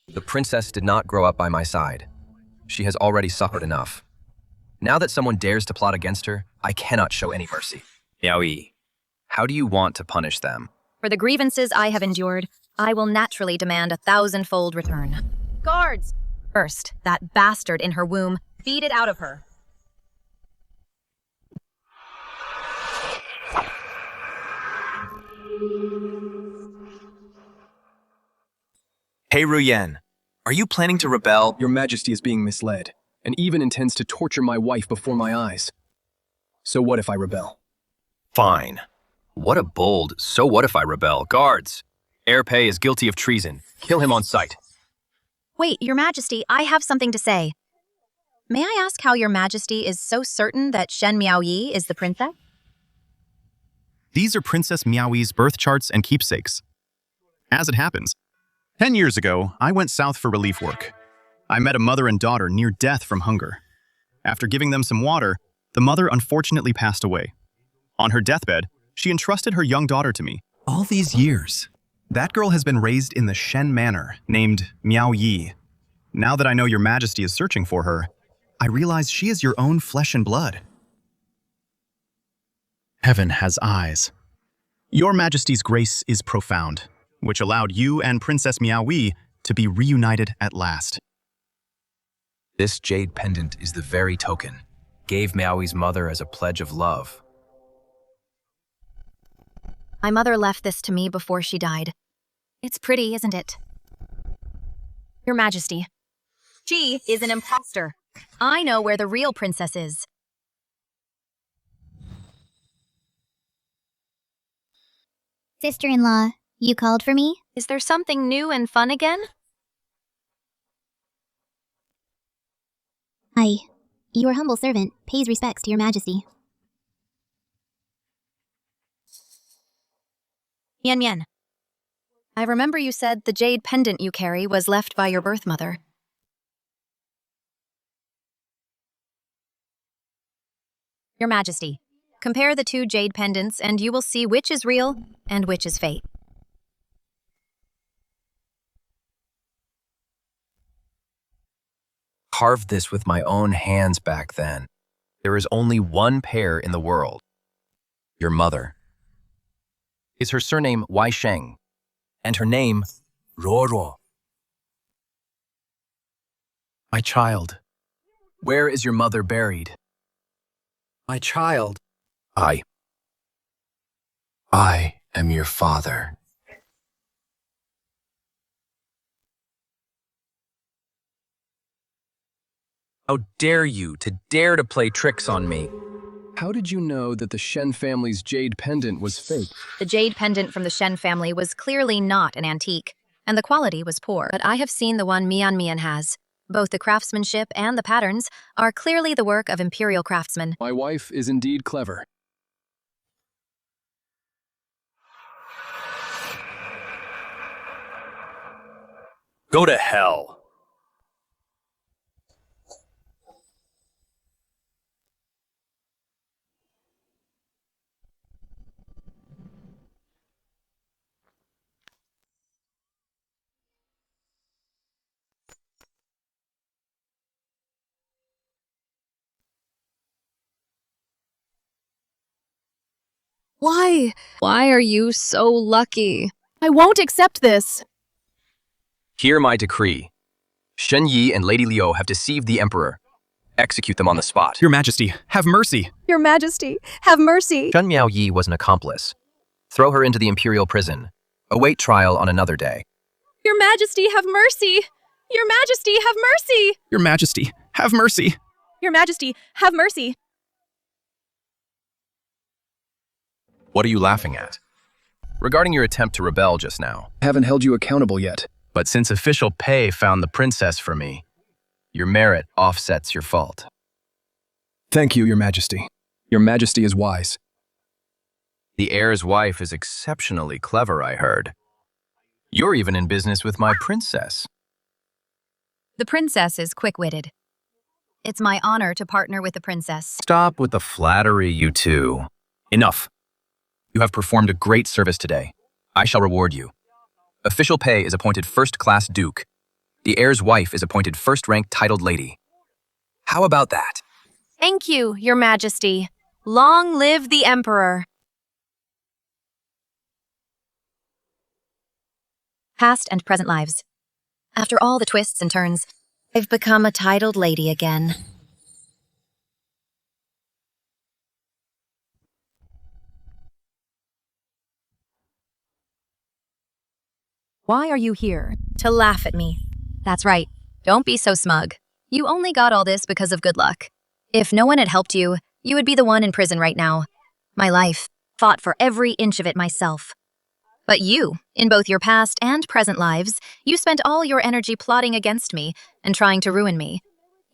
The princess did not grow up by my side. She has already suffered enough. Now that someone dares to plot against her, I cannot show any mercy. Miaoyi, how do you want to punish them? For the grievances I have endured, I will naturally demand 1,000-fold return. Guards! First, that bastard in her womb, feed it out of her. Hey Ruyen, are you planning to rebel? Your Majesty is being misled, and even intends to torture my wife before my eyes. So what if I rebel? Fine. What a bold, so what if I rebel? Guards! Heir Pei is guilty of treason. Kill him on sight. Wait, Your Majesty, I have something to say. May I ask how Your Majesty is so certain that Shen Miaoyi is the princess? These are Princess Miaoyi's birth charts and keepsakes. As it happens, 10 years ago, I went south for relief work. I met a mother and daughter near death from hunger. After giving them some water, the mother unfortunately passed away. On her deathbed, she entrusted her young daughter to me. All these years, that girl has been raised in the Shen Manor, named Miao Yi. Now that I know Your Majesty is searching for her, I realize she is your own flesh and blood. Heaven has eyes. Your Majesty's grace is profound, which allowed you and Princess Miaoyi to be reunited at last. This jade pendant is the very token. Gave Miaoyi's mother as a pledge of love. My mother left this to me before she died. It's pretty, isn't it? Your Majesty, she is an imposter. I know where the real princess is. Sister-in-law, you called for me? Is there something new and fun again? Your humble servant pays respects to Your Majesty. Yan Yan, I remember you said the jade pendant you carry was left by your birth mother. Your Majesty, compare the two jade pendants and you will see which is real and which is fake. Carved this with my own hands back then. There is only one pair in the world. Your mother. Is her surname Wai Sheng, and her name Ruo. My child, where is your mother buried? My child. I am your father. How dare you to play tricks on me? How did you know that the Shen family's jade pendant was fake? The jade pendant from the Shen family was clearly not an antique, and the quality was poor. But I have seen the one Mian Mian has. Both the craftsmanship and the patterns are clearly the work of imperial craftsmen. My wife is indeed clever. Go to hell. Why? Why are you so lucky? I won't accept this. Hear my decree. Shen Yi and Lady Liu have deceived the Emperor. Execute them on the spot. Your Majesty, have mercy! Your Majesty, have mercy! Shen Miaoyi was an accomplice. Throw her into the imperial prison. Await trial on another day. Your Majesty, have mercy! Your Majesty, have mercy! Your Majesty, have mercy! Your Majesty, have mercy! What are you laughing at? Regarding your attempt to rebel just now. I haven't held you accountable yet. But since official Pei found the princess for me, your merit offsets your fault. Thank you, Your Majesty. Your Majesty is wise. The heir's wife is exceptionally clever, I heard. You're even in business with my princess. The princess is quick-witted. It's my honor to partner with the princess. Stop with the flattery, you two. Enough. You have performed a great service today. I shall reward you. Official Pei is appointed first-class duke. The heir's wife is appointed first-rank titled lady. How about that? Thank you, Your Majesty. Long live the Emperor. Past and present lives. After all the twists and turns, I've become a titled lady again. Why are you here? To laugh at me. That's right. Don't be so smug. You only got all this because of good luck. If no one had helped you, you would be the one in prison right now. My life. Fought for every inch of it myself. But you, in both your past and present lives, you spent all your energy plotting against me and trying to ruin me.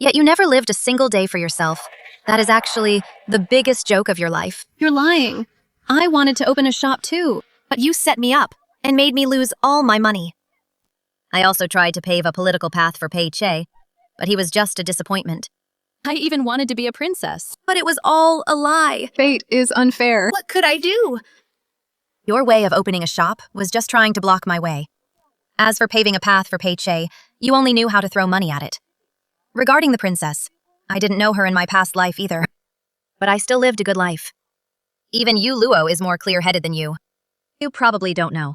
Yet you never lived a single day for yourself. That is actually the biggest joke of your life. You're lying. I wanted to open a shop too, But you set me up and made me lose all my money. I also tried to pave a political path for Pei Che, but he was just a disappointment. I even wanted to be a princess. But it was all a lie. Fate is unfair. What could I do? Your way of opening a shop was just trying to block my way. As for paving a path for Pei Che, you only knew how to throw money at it. Regarding the princess, I didn't know her in my past life either. But I still lived a good life. Even Yu Luo is more clear-headed than you. You probably don't know.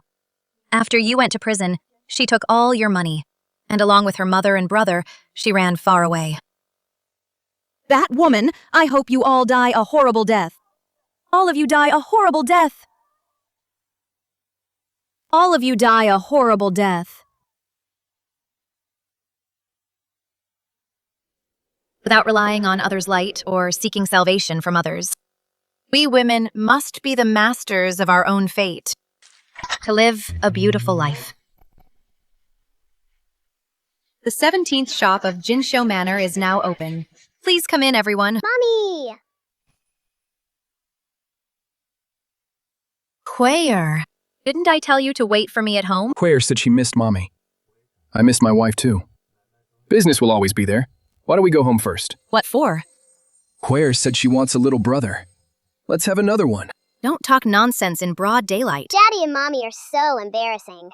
After you went to prison, she took all your money, and along with her mother and brother, she ran far away. That woman, I hope you all die a horrible death. All of you die a horrible death. All of you die a horrible death. Without relying on others' light or seeking salvation from others. We women must be the masters of our own fate, to live a beautiful life. The 17th shop of Jinsho Manor is now open. Please come in, everyone. Mommy! Quayer, didn't I tell you to wait for me at home? Quayer said she missed Mommy. I missed my wife too. Business will always be there. Why don't we go home first? What for? Quayer said she wants a little brother. Let's have another one. Don't talk nonsense in broad daylight. Daddy and Mommy are so embarrassing.